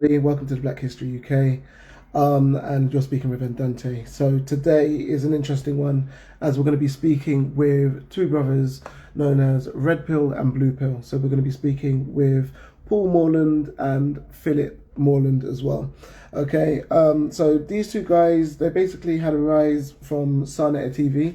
Welcome to the Black History UK, and you're speaking with Andante. So today is an interesting one as we're going to be speaking with two brothers known as Red Pill and Blue Pill. So we're going to be speaking with Paul Morland and Philip Morland as well. Okay, so these two guys, they basically had a rise from Sarnetta TV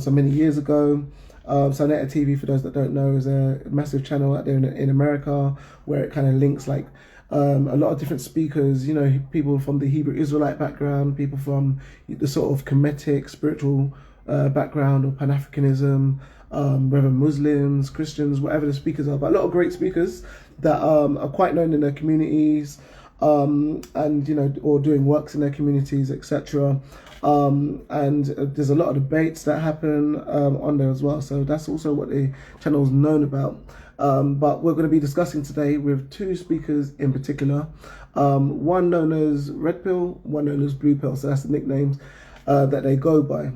so many years ago. Sarnetta TV, for those that don't know, is a massive channel out there in America where it kind of links like a lot of different speakers, people from the Hebrew Israelite background, people from the sort of Kemetic spiritual background or Pan Africanism, whether Muslims, Christians, whatever the speakers are, but a lot of great speakers that are quite known in their communities, and or doing works in their communities, etc. And there's a lot of debates that happen on there as well. So that's also what the channel is known about. But we're going to be discussing today with two speakers in particular, one known as Red Pill, one known as Blue Pill. So that's the nicknames that they go by.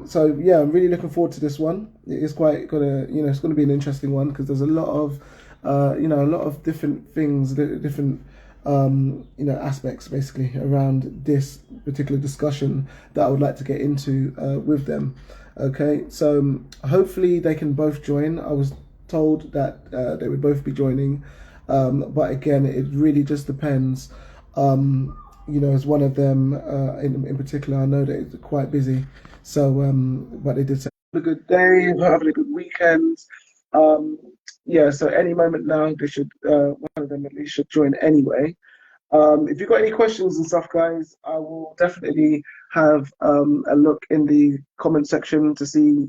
So yeah, I'm really looking forward to this one. It's quite gonna, it's gonna be an interesting one because there's a lot of, a lot of different things, different, aspects basically around this particular discussion that I would like to get into with them. Okay, so hopefully they can both join. I was told that they would both be joining, but again, it really just depends. As one of them in particular, I know that it's quite busy. So, but they did say have a good day, having a good weekend. Um, yeah, so any moment now, they should one of them at least should join anyway. If you've got any questions and stuff, guys, I will definitely have a look in the comment section to see,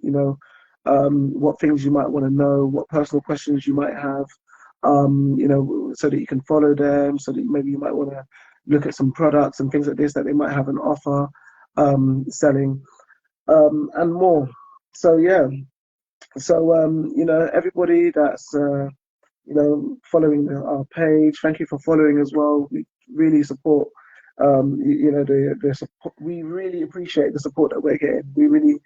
what things you might want to know, what personal questions you might have, so that you can follow them, so that maybe you might want to look at some products and things like this that they might have an offer selling, and more. So, yeah. So, everybody that's following our page. Thank you for following as well. We really support, the support. We really appreciate the support that we're getting. We really,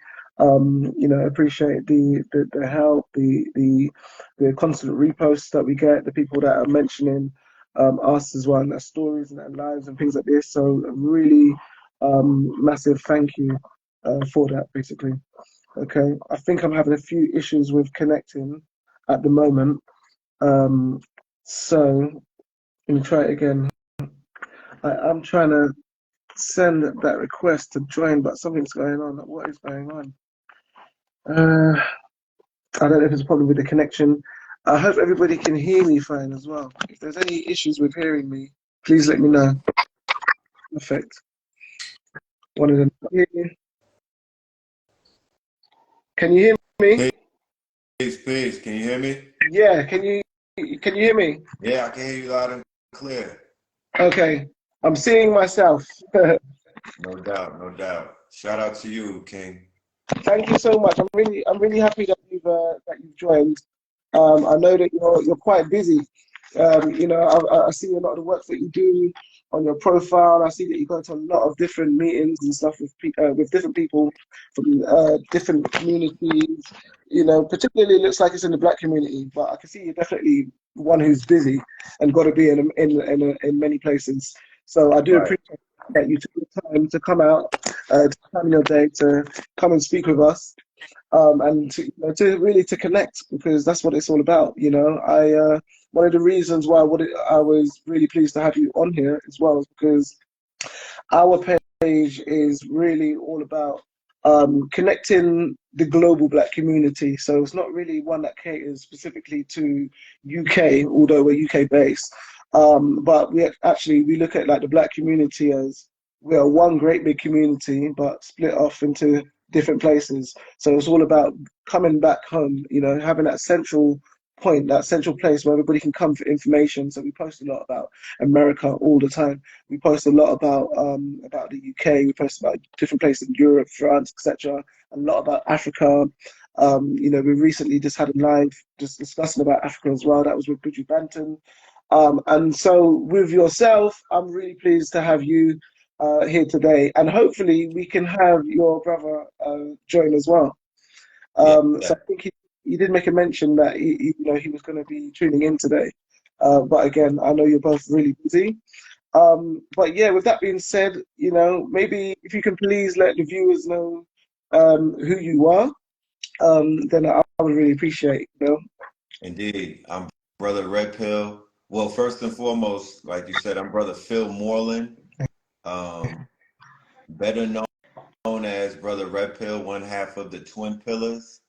appreciate the help, the constant reposts that we get, the people that are mentioning us as well, and their stories and their lives and things like this. So a really massive thank you for that, basically. Okay, I think I'm having a few issues with connecting at the moment. Um, so let me try it again. I'm trying to send that request to join, but something's going on. What is going on? Uh, I don't know if it's a problem with the connection. I hope everybody can hear me fine as well. If there's any issues with hearing me, please let me know. Perfect. One of them. Can you hear me? Peace, peace. Can you hear me? Yeah. Can you hear me? Yeah, I can hear you loud and clear. Okay. I'm seeing myself. No doubt, no doubt. Shout out to you, King. Thank you so much. I'm really happy that you've joined. I know that you're quite busy. I see a lot of the work that you do on your profile. I see that you go to a lot of different meetings and stuff with different people from different communities. Particularly it looks like it's in the Black community, but I can see you're definitely one who's busy and got to be in many places. So I do Right. appreciate that you took the time to come out, to time in your day to come and speak with us, and to really to connect, because that's what it's all about. I one of the reasons why I was really pleased to have you on here as well is because our page is really all about connecting the global Black community. So it's not really one that caters specifically to UK, although we're UK based. But we look at like the Black community as we are one great big community, but split off into different places. So it's all about coming back home, having that central point, that central place where everybody can come for information. So we post a lot about America all the time. We post a lot about the UK. We post about different places in Europe, France, etc. A lot about Africa. We recently just had a live just discussing about Africa as well. That was with Bridget Banton. And so with yourself, I'm really pleased to have you here today, and hopefully we can have your brother join as well. Yeah, So I think he did make a mention that he was going to be tuning in today. But again, I know you're both really busy. But yeah, with that being said, maybe if you can please let the viewers know who you are, then I would really appreciate. Indeed. I'm Brother Red Pill. Well, first and foremost, like you said, I'm Brother Phil Moreland, um, better known as Brother Red Pill, one half of the Twin Pillars.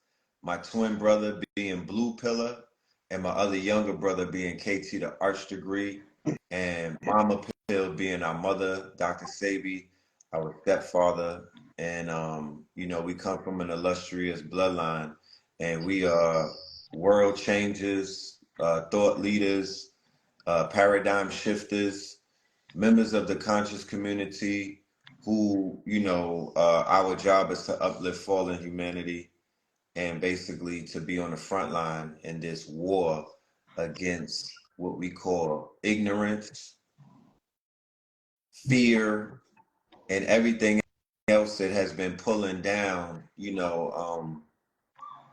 My twin brother being Blue Pillar, and my other younger brother being KT, the Arch Degree, and Mama Pill being our mother, Dr. Sabi, our stepfather. And, we come from an illustrious bloodline, and we are world changers, thought leaders, paradigm shifters, members of the conscious community who, our job is to uplift fallen humanity and basically to be on the front line in this war against what we call ignorance, fear, and everything else that has been pulling down,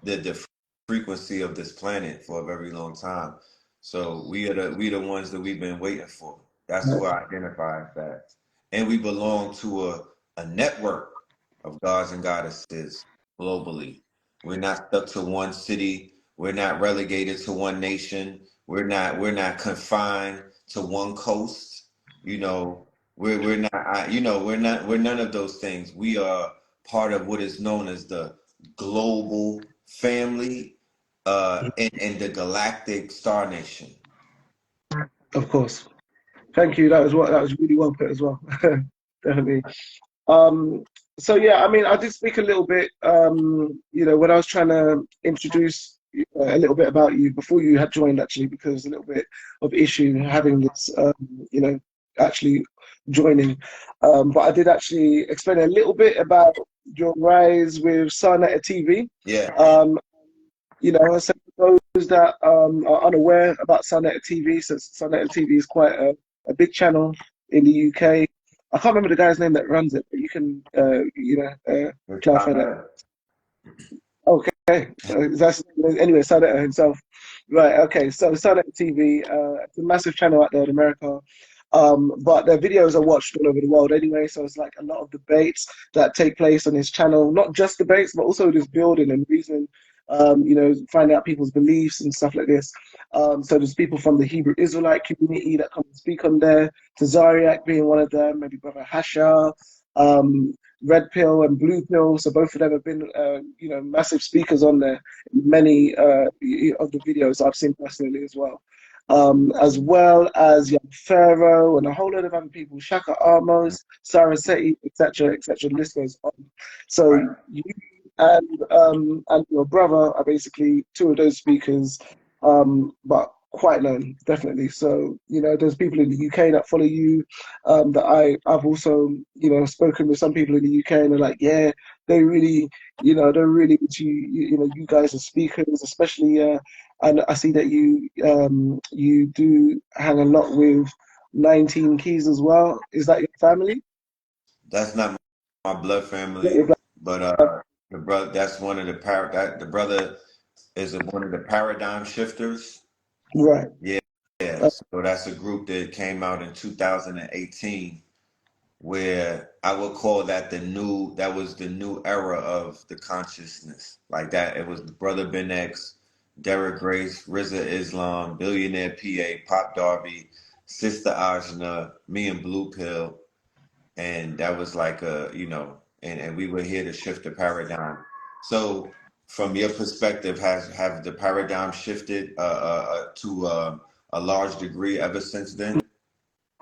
the frequency of this planet for a very long time. So we the ones that we've been waiting for. That's who I identify as that. And we belong to a network of gods and goddesses globally. We're not stuck to one city. We're not relegated to one nation. We're not confined to one coast. You know, we're not we're none of those things. We are part of what is known as the global family and the galactic star nation. Of course. Thank you. That was really well put as well. Definitely. So yeah, I mean, I did speak a little bit, when I was trying to introduce a little bit about you before you had joined, actually, because a little bit of issue having this, actually joining. But I did actually explain a little bit about your rise with Sarnetta TV. Yeah. So for those that are unaware about Sarnetta TV, so Sarnetta TV is quite a big channel in the UK. I can't remember the guy's name that runs it, but you can, clarify that. Okay, that's anyway. Sarnetta himself, right? Okay, so Sarnetta TV, it's a massive channel out there in America, but their videos are watched all over the world anyway. So it's like a lot of debates that take place on his channel, not just debates, but also just building and reasoning. Finding out people's beliefs and stuff like this. So there's people from the Hebrew Israelite community that come and speak on there. Tazariak being one of them, maybe Brother Hasha, Red Pill and Blue Pill. So both of them have been, massive speakers on there. Many of the videos I've seen personally as well. As well as Young Pharaoh and a whole lot of other people, Shaka Amos, Sarah Seti, etc., etc. List goes on. So Right. you and your brother are basically two of those speakers, but quite known, definitely. So, there's people in the UK that follow you, that I've also, spoken with some people in the UK, and they're like, yeah, they're really into you guys as speakers, especially, and I see that you do hang a lot with 19 Keys as well. Is that your family? That's not my blood family, Yeah, but the brother that's one of the brother is one of the paradigm shifters. right. Yeah, yeah. So that's a group that came out in 2018, where I would call that was the new era of the consciousness. Like that, it was Brother Ben X, Derek Grace, Rizza Islam, Billionaire PA, Pop Darby, Sister Ajna, me and Blue Pill, and that was like and we were here to shift the paradigm. So from your perspective, have the paradigm shifted to a large degree ever since then?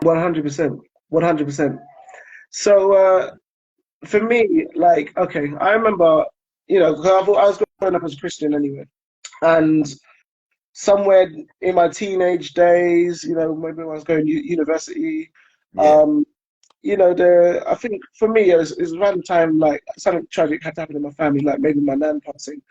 100%. 100%. So for me, like, okay, I remember, 'cause I was growing up as a Christian anyway, and somewhere in my teenage days, maybe when I was going to university, Yeah, um, I think for me, it was around the time like something tragic had happened in my family, like maybe my nan passing.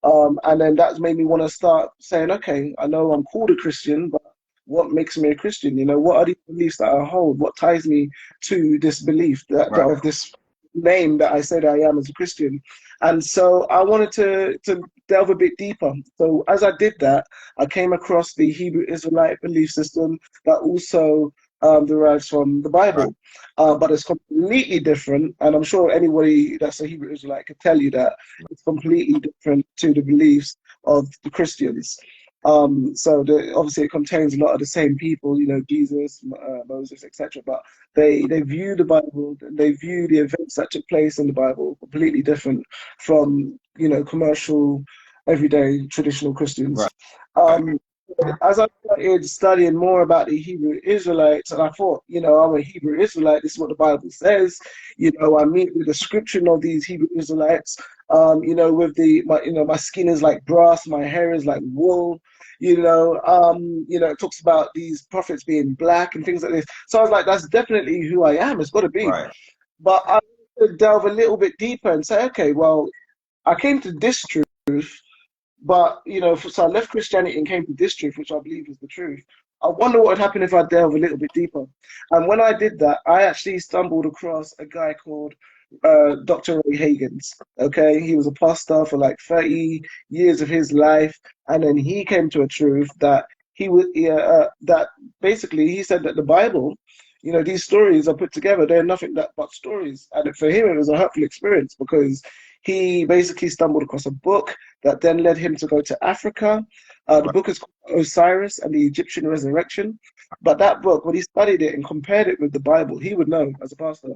And then that made me want to start saying, okay, I know I'm called a Christian, but what makes me a Christian? What are these beliefs that I hold? What ties me to this belief that right. of this? name that I said I am as a Christian. And so I wanted to delve a bit deeper. So as I did that, I came across the Hebrew Israelite belief system that also derives from the Right. Bible, but it's completely different. And I'm sure anybody that's a Hebrew Israelite could tell you that it's completely different to the beliefs of the Christians. Obviously it contains a lot of the same people, Jesus, Moses, etc. But they view the Bible, they view the events that took place in the Bible completely different from commercial, everyday traditional Christians. Right. Right. Um, as I started studying more about the Hebrew Israelites, and I thought, I'm a Hebrew Israelite. This is what the Bible says. I meet the description of these Hebrew Israelites. With my skin is like brass, my hair is like wool. It talks about these prophets being black and things like this. So I was like, that's definitely who I am. It's got to be. Right. But I wanted to delve a little bit deeper and say, okay, well, I came to this truth, but so I left Christianity and came to this truth, which I believe is the truth. I wonder what would happen if I delve a little bit deeper. And when I did that, I actually stumbled across a guy called Dr. Ray Hagins. Okay, he was a pastor for like 30 years of his life, and then he came to a truth that that basically he said that the Bible, these stories are put together. They're nothing but stories, and for him it was a hurtful experience because he basically stumbled across a book that then led him to go to Africa. The Right. book is called Osiris and the Egyptian Resurrection. But that book, when he studied it and compared it with the Bible, he would know as a pastor.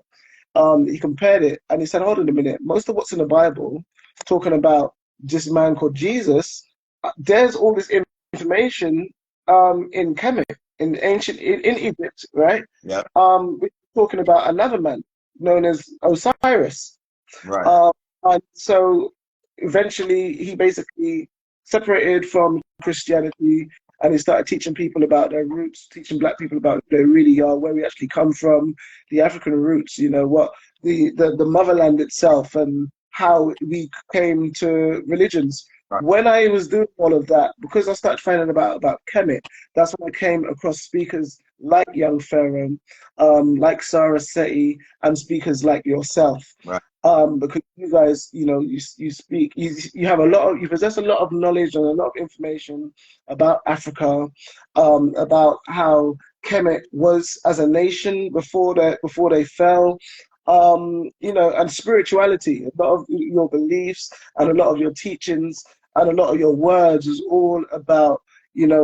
He compared it and he said, hold on a minute, most of what's in the Bible, talking about this man called Jesus, there's all this information in Kemet, in in Egypt, right? Yep. We're talking about another man known as Osiris. Right. Um, and so eventually he basically separated from Christianity and he started teaching people about their roots, teaching black people about who they really are, where we actually come from, the African roots, what the motherland itself and how we came to religions. Right. When I was doing all of that, because I started finding about Kemet, that's when I came across speakers like Young Pharaoh, like Sarah Seti, and speakers like yourself, Right. because you guys, you speak, you have a lot of, you possess a lot of knowledge and a lot of information about Africa, about how Kemet was as a nation before they fell, and spirituality. A lot of your beliefs and a lot of your teachings and a lot of your words is all about,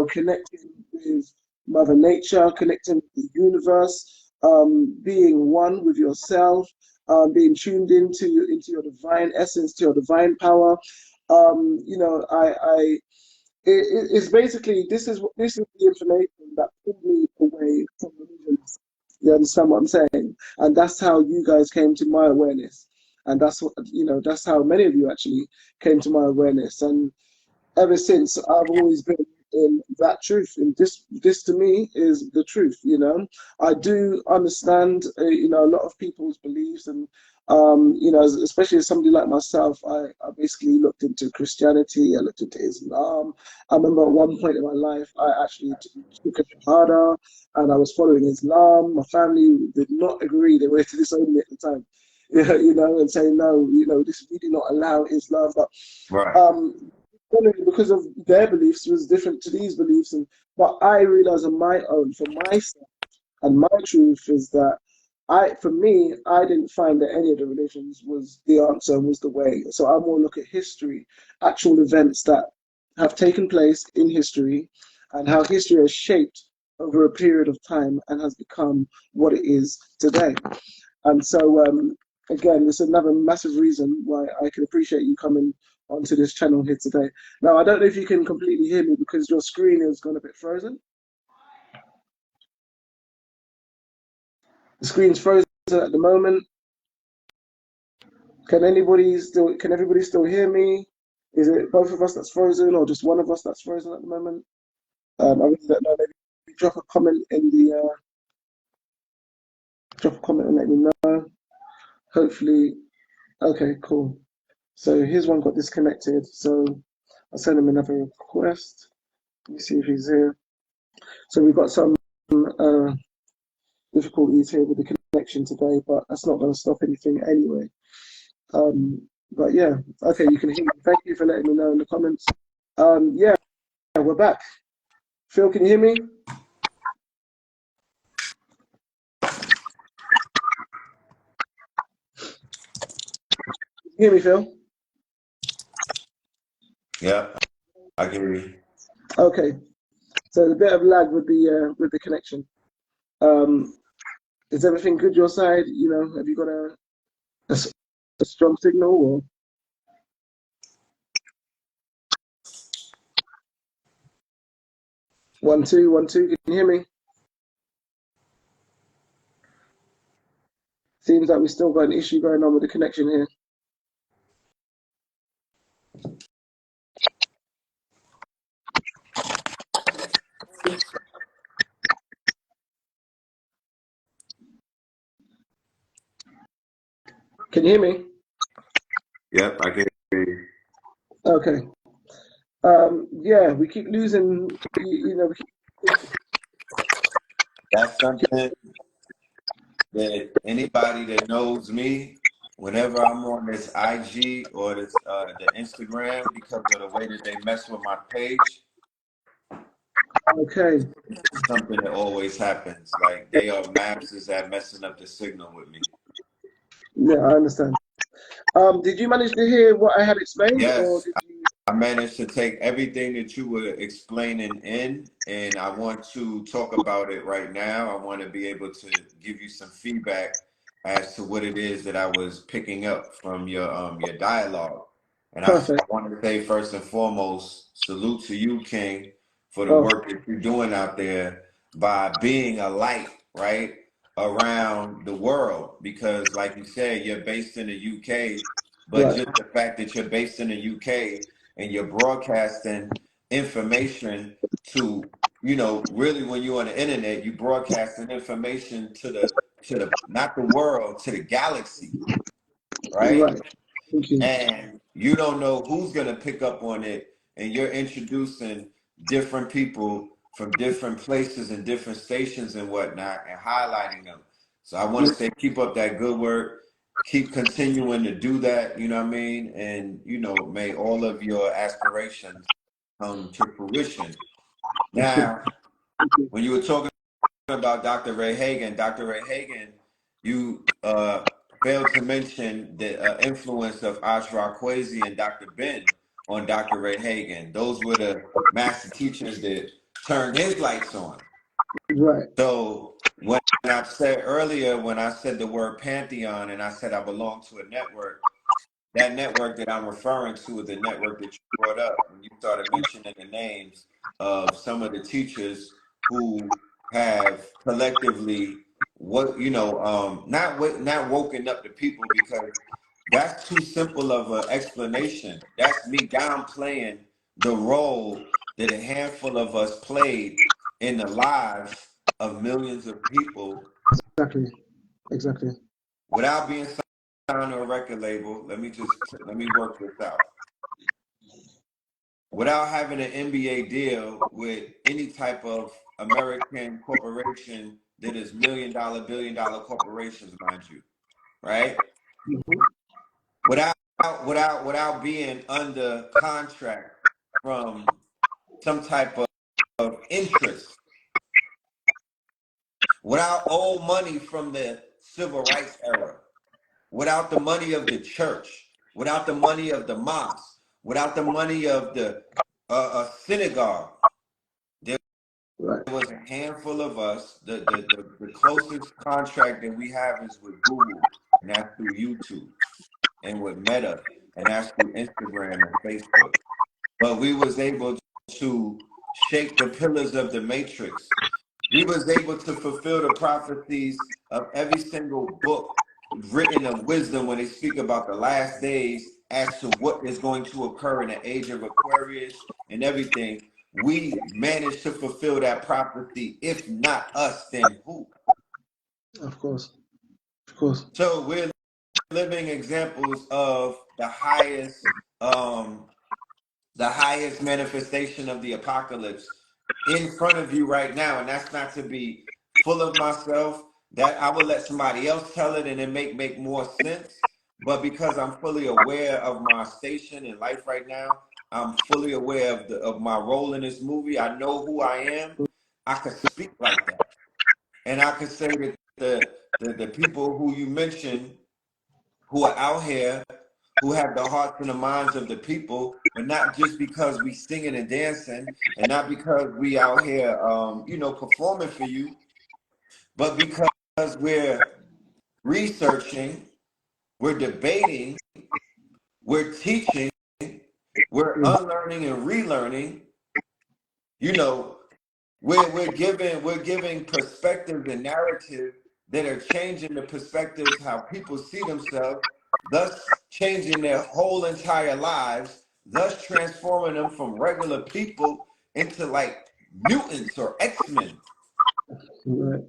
connecting with Mother Nature, connecting with the universe, being one with yourself, being tuned into your divine essence, to your divine power. It's basically this is the information that pulled me away from religions. You understand what I'm saying? And that's how you guys came to my awareness, and that's how many of you actually came to my awareness. And ever since I've always been in that truth, and this to me is the truth. I do understand a lot of people's beliefs, and especially as somebody like myself, I basically looked into Christianity, I looked into Islam. I remember at one point in my life I actually took a shahada and I was following Islam. My family did not agree, they wanted to disown me at the time. And saying no, this we do not allow Islam. But Right. because of their beliefs was different to these beliefs, and but I realized on my own, for myself, and my truth is that for me, I didn't find that any of the religions was the answer and was the way. So I more look at history, actual events that have taken place in history, and how history has shaped over a period of time and has become what it is today. And so, again, this is another massive reason why I can appreciate you coming onto this channel here today. Now, I don't know if you can completely hear me because your screen has gone a bit frozen. The screen's frozen at the moment. Can everybody still hear me? Is it both of us that's frozen or just one of us that's frozen at the moment? I really don't know. Maybe drop a comment in the drop a comment and let me know. Hopefully, okay, cool. So his one got disconnected. So I'll send him another request. Let me see if he's here. So we've got some uh, difficulties here with the connection today, but that's not going to stop anything anyway. But yeah, okay, you can hear me. Thank you for letting me know in the comments. Yeah, we're back. Phil, can you hear me? Can you hear me, Phil? Yep, I can read. Okay, so the bit of lag with the connection. Um, is everything good your side? You know, have you got a strong signal or 1 2 1 2? Can you hear me? Seems like we still got an issue going on with the connection here. Can you hear me? Yep, I can hear you. Okay. Yeah, we keep losing. You know, That's something that anybody that knows me, whenever I'm on this IG or this the Instagram, because of the way that they mess with my page, okay. something that always happens. Like they are masters at messing up the signal with me. Yeah, I understand. Did you manage to hear what I had explained, or Yes, did you? I managed to take everything that you were explaining in, and I want to talk about it right now. I want to be able to give you some feedback as to what it is that I was picking up from your dialogue. And I Perfect. want to say first and foremost, salute to you, King, for the Oh, work that you're doing out there by being a light, right, around the world. Because, like you said, you're based in the UK, but right. just the fact that you're based in the UK and you're broadcasting information to, really when you're on the internet, you broadcasting information to the not the world, to the galaxy, right? Right. Thank you. And you don't know who's going to pick up on it, and you're introducing different people from different places and different stations and whatnot and highlighting them. So I want to say keep up that good work, keep continuing to do that, you know what I mean, and may all of your aspirations come to fruition. Now, when you were talking about Dr. Ray Hagen, you failed to mention the influence of Ashra Kwesi and Dr. Ben on Dr. Ray Hagen. Those were the master teachers that turned his lights on. Right. So when I said earlier, when I said the word pantheon and I said I belong to a network, that network that I'm referring to is the network that you brought up when you started mentioning the names of some of the teachers who have collectively not woken up the people, because that's too simple of an explanation. That's me downplaying the role that a handful of us played in the lives of millions of people Exactly. Exactly. without being signed to a record label. Let me work this out. Without having an NBA deal with any type of American corporation that is $1 million, $1 billion corporations, mind you, right? Mhm. Without without being under contract from some type of interest, without old money from the civil rights era, without the money of the church, without the money of the mosque, without the money of the synagogue. There Right. was a handful of us. The closest contract that we have is with Google, and that's through YouTube, and with Meta, and that's through Instagram and Facebook. But we was able to shake the pillars of the matrix. We was able to fulfill the prophecies of every single book written of wisdom when they speak about the last days as to what is going to occur in the age of Aquarius and everything. We managed to fulfill that prophecy. If not us, then who? Of course. Of course. So we're living examples of um, the highest manifestation of the apocalypse in front of you right now. And that's not to be full of myself. that I would let somebody else tell it and it make more sense. But because I'm fully aware of my station in life right now, I'm fully aware of my role in this movie. I know who I am. I could speak like that, and I could say that the people who you mentioned who are out here who have the hearts and the minds of the people, but not just because we singing and dancing, and not because we out here, performing for you, but because we're researching, we're debating, we're teaching, we're unlearning and relearning. You know, we're giving perspectives and narrative that are changing the perspectives how people see themselves, thus changing their whole entire lives, thus transforming them from regular people into like mutants or X-Men. Right.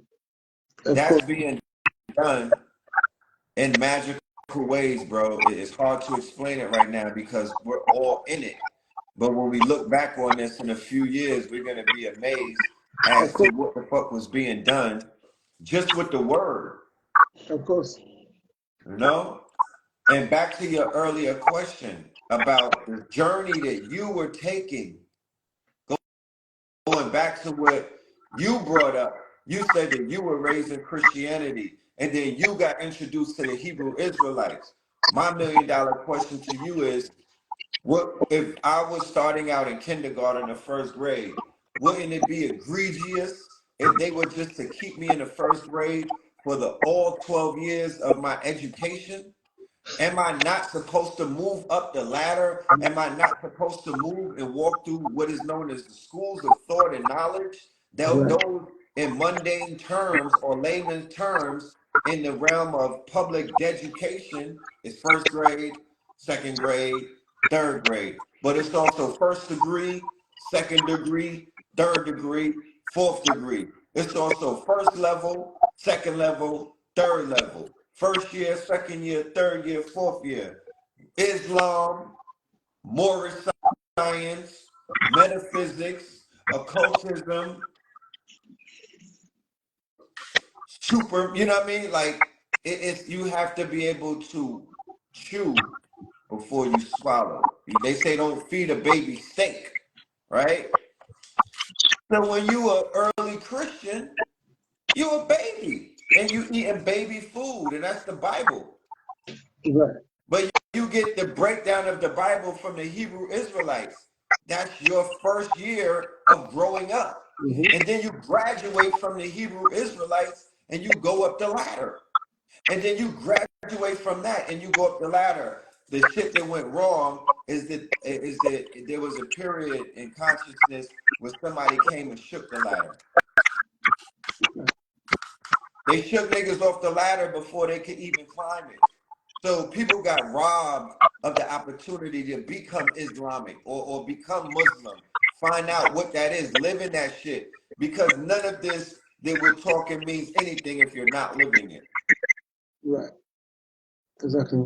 Of That's course. being done in magical ways, bro. It's hard to explain it right now because we're all in it. But when we look back on this in a few years, we're gonna be amazed Of as to course. what the fuck was being done just with the word, Of course. you know? And back to your earlier question about the journey that you were taking, going back to what you brought up. You said that you were raised in Christianity and then you got introduced to the Hebrew Israelites. My $1 million question to you is, what if I was starting out in kindergarten or first grade? Wouldn't it be egregious if they were just to keep me in the first grade for the all 12 years of my education? Am I not supposed to move up the ladder? Am I not supposed to move and walk through what is known as the schools of thought and knowledge? Right. Those in mundane terms or layman terms in the realm of public education is first grade, second grade, third grade. But it's also first degree, second degree, third degree, fourth degree. It's also first level, second level, third level. First year, second year, third year, fourth year. Islam, Moorish science, metaphysics, occultism, you know what I mean? Like, it's you have to be able to chew before you swallow. They say don't feed a baby steak, right? So when you are early Christian, you're a baby and you eating baby food, and that's the Bible. Right. But you get the breakdown of the Bible from the Hebrew Israelites. That's your first year of growing up. And then you graduate from the Hebrew Israelites and you go up the ladder. And then you graduate from that and you go up the ladder. The shit that went wrong is that there was a period in consciousness where somebody came and shook the ladder. They shook niggas off the ladder before they could even climb it. So people got robbed of the opportunity to become Islamic or become Muslim. Find out what that is, live in that shit. Because none of this that we're talking means anything if you're not living it. Right. Exactly.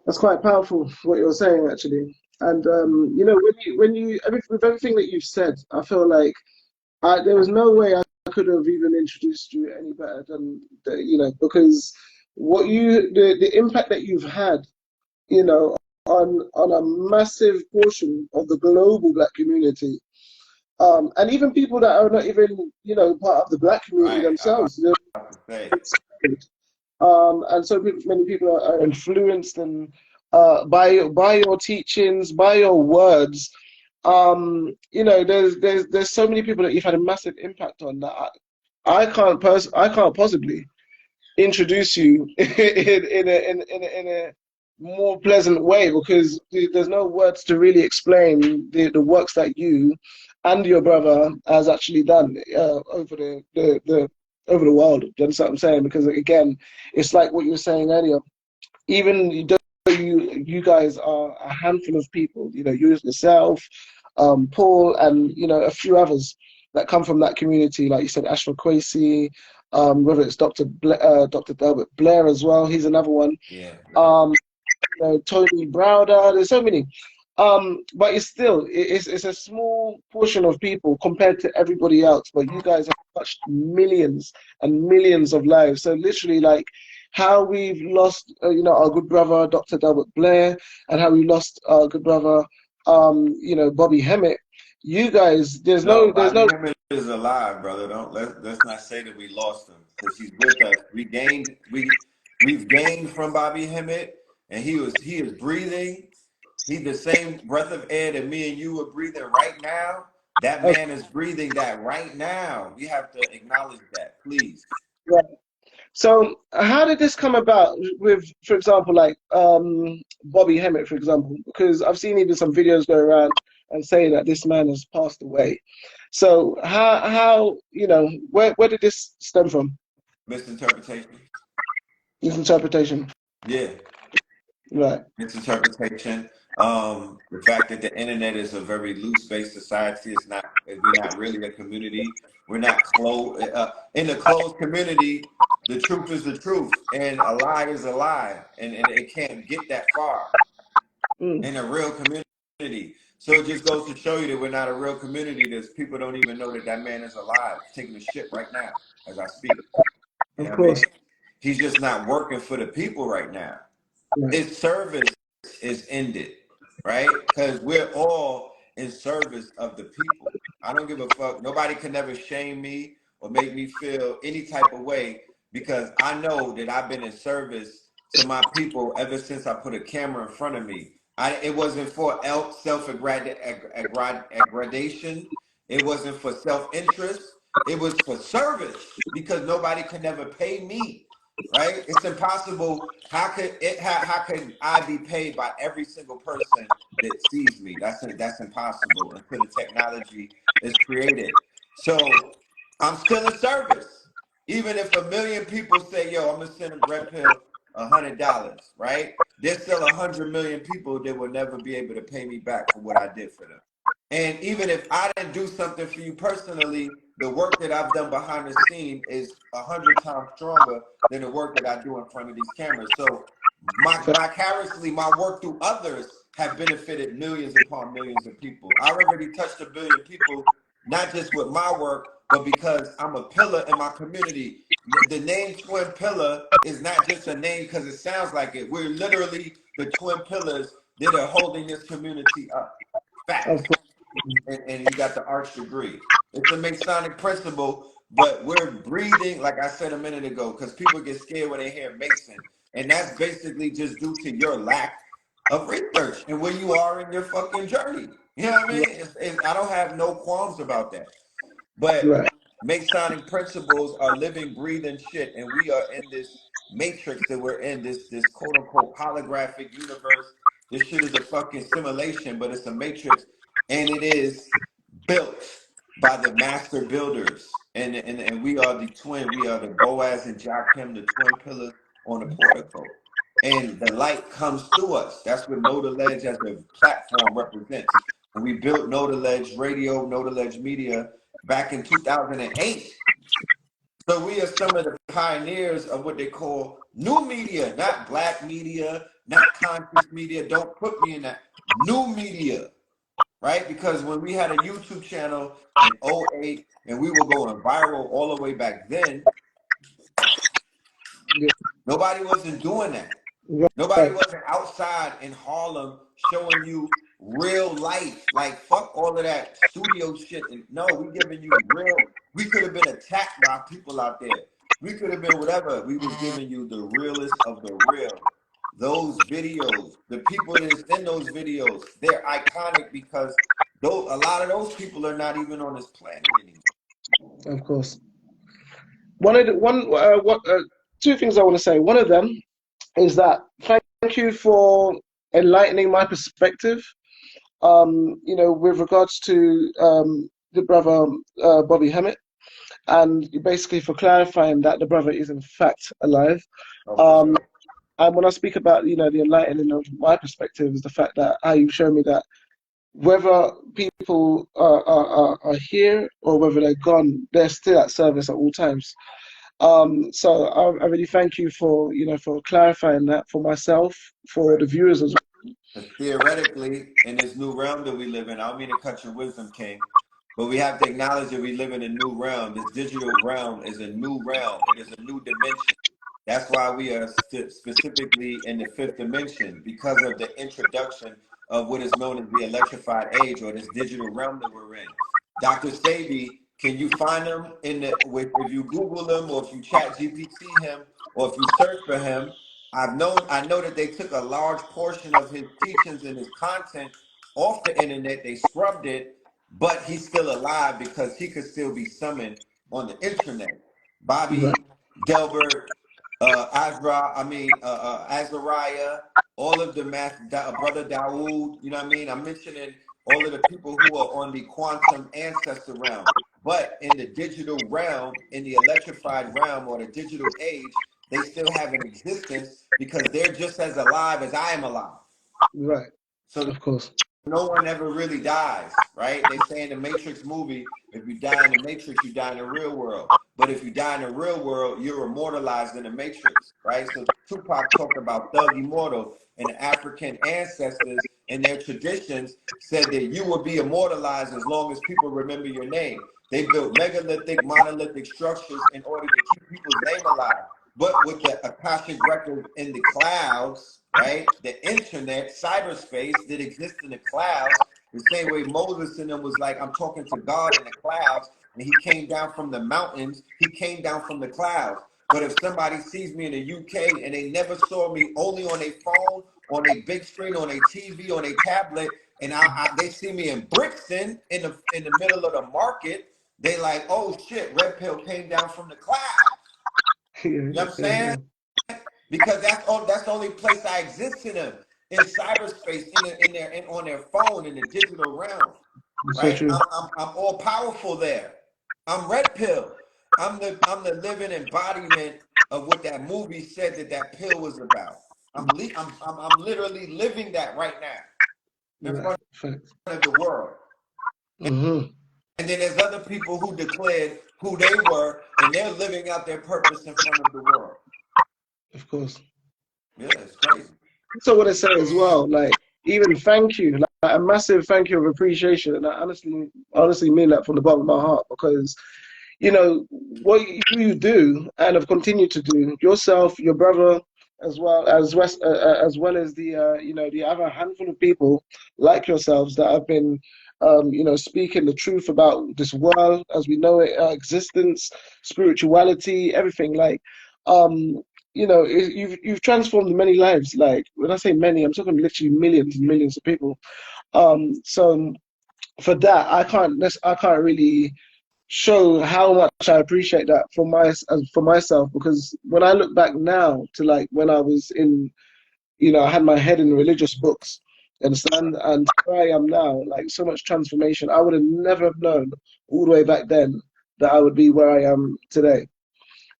That's quite powerful what you're saying, actually. And with everything that you've said, I feel like there was no way I could have even introduced you any better than because the impact that you've had, on a massive portion of the global Black community, and even people that are not even part of the Black community Right. I was themselves. about to say. And so many people are influenced and by your teachings, by your words. There's so many people that you've had a massive impact on that I can't possibly introduce you in a more pleasant way, because there's no words to really explain the works that you and your brother has actually done over the world. Do you understand what I'm saying? Because again, it's like what you were saying earlier. Even though you guys are a handful of people, you yourself, Paul, and a few others that come from that community, like you said, Ashford Kwesi, whether it's Dr. Delbert Blair as well, he's another one. Yeah. Tony Browder, there's so many. But it's still it's a small portion of people compared to everybody else. But you guys have touched millions and millions of lives. So literally, like how we've lost, our good brother Dr. Delbert Blair, and how we lost our good brother, Bobby Hemmett. You guys, No, there's Bobby no. Hemmett is alive, brother. Don't let's not say that we lost him because he's with us. We've gained from Bobby Hemmett, and he is breathing. He's the same breath of air that me and you are breathing right now. That Okay, man is breathing that right now. We have to acknowledge that, please. right. So how did this come about with, for example, like Bobby Hemmett, for example? Because I've seen even some videos go around and say that this man has passed away. So how where did this stem from? Misinterpretation. This interpretation, Yeah. right? Misinterpretation. The fact that the internet is a very loose-based society. We're not really a community. We're not close. In a closed community, the truth is the truth, and a lie is a lie, and it can't get that far Mm, in a real community. So it just goes to show you that we're not a real community. There's people don't even know that that man is alive, taking a shit right now as I speak. You of know what I mean? course, He's just not working for the people right now. right. His service is ended, right? Because we're all in service of the people. I don't give a fuck. Nobody can never shame me or make me feel any type of way because I know that I've been in service to my people ever since I put a camera in front of me. It wasn't for self-aggradation. It wasn't for self-interest. It was for service because nobody could never pay me, right? It's impossible. How can I be paid by every single person that sees me? That's impossible until the technology is created. So I'm still in service. Even if 1 million people say, yo, I'm gonna send Red Pill $100, right? There's still 100 million people that will never be able to pay me back for what I did for them. And even if I didn't do something for you personally, the work that I've done behind the scene is 100 times stronger than the work that I do in front of these cameras. So vicariously, my work through others have benefited millions upon millions of people. I already touched 1 billion people, not just with my work, but because I'm a pillar in my community. The name Twin Pillar is not just a name because it sounds like it. We're literally the twin pillars that are holding this community up. Of Facts. course, And you got the arch degree. It's a Masonic principle, but we're breathing, like I said a minute ago, because people get scared when they hear Mason. And that's basically just due to your lack of research and where you are in your fucking journey. You know what I mean? I don't have no qualms about that. But right. Masonic principles are living, breathing shit, and we are in this matrix that we're in, this quote unquote holographic universe. This shit is a fucking simulation, but it's a matrix, and it is built by the master builders. And we are the twin, we are the Boaz and Joachim, the twin pillars on the portico. And the light comes through us. That's what Know the Ledge as a platform represents. When we built Know the Ledge Radio, Know the Ledge Media, back in 2008. So we are some of the pioneers of what they call new media, not black media, not conscious media. Don't put me in that. New media, right? Because when we had a YouTube channel in '08 and we were going viral all the way back then, Yeah, nobody wasn't doing that. Nobody right. wasn't outside in Harlem showing you real life. Like fuck all of that studio shit. And no, we giving you real. We could have been attacked by people out there. We could have been whatever. We was giving you the realest of the real. Those videos, the people that is in those videos, they're iconic because a lot of those people are not even on this planet anymore. Of course. One of the one what Two things I want to say. One of them is that thank you for enlightening my perspective. With regards to the brother Bobby Hemmett, and basically for clarifying that the brother is in fact alive. Oh, for Um, sure. and when I speak about the enlightening of my perspective is the fact that how you show me that whether people are here or whether they're gone, they're still at service at all times. So I really thank you for for clarifying that for myself, for the viewers as well. Because theoretically, in this new realm that we live in, I don't mean to cut your wisdom, King, but we have to acknowledge that we live in a new realm. This digital realm is a new realm. It is a new dimension. That's why we are specifically in the fifth dimension, because of the introduction of what is known as the electrified age, or this digital realm that we're in. Dr. Sabi, can you find him if you Google him, or if you chat GPT him, or if you search for him? I know that they took a large portion of his teachings and his content off the internet. They scrubbed it, but he's still alive because he could still be summoned on the internet. Right. Bobby, Delbert, Azariah, all of the brother Dawood. You know what I mean? I'm mentioning all of the people who are on the quantum ancestor realm. But in the digital realm, in the electrified realm, or the digital age, they still have an existence because they're just as alive as I am alive. Right. So Of course. no one ever really dies, right? They say in the Matrix movie, if you die in the Matrix, you die in the real world. But if you die in the real world, you're immortalized in the Matrix, right? So Tupac talked about Thug Immortal, and the African ancestors and their traditions said that you will be immortalized as long as people remember your name. They built megalithic, monolithic structures in order to keep people's name alive. But with the Akashic records in the clouds, right? The internet, cyberspace that exists in the clouds, the same way Moses in them was like, I'm talking to God in the clouds, and he came down from the mountains, he came down from the clouds. But if somebody sees me in the UK and they never saw me only on a phone, on a big screen, on a TV, on a tablet, and they see me in Brixton in the middle of the market, they like, oh shit, Red Pill came down from the clouds. Yeah, You know what I'm yeah, saying? Because that's the only place I exist in cyberspace, on their phone, in the digital realm, it's so right? true. I'm all powerful there. I'm Red Pill. I'm the living embodiment of what that movie said that pill was about. I'm literally living that right now in Right. front Facts. of the world. Mm-hmm. And then there's other people who declared who they were, and they're living out their purpose in front of the world. Of course. Yeah, it's crazy. So what I say as well, like even thank you, like a massive thank you of appreciation, and I honestly mean that from the bottom of my heart because you know what you do and have continued to do yourself, your brother, as well as the the other handful of people like yourselves that have been speaking the truth about this world as we know it, existence, spirituality, everything. Like um, you've transformed many lives. Like when I say many, I'm talking literally millions and millions of people. So for that, I can't really show how much I appreciate that for myself because when I look back now to like when I was in, I had my head in religious books, you understand, and where I am now, like so much transformation. I would have never have known all the way back then that I would be where I am today.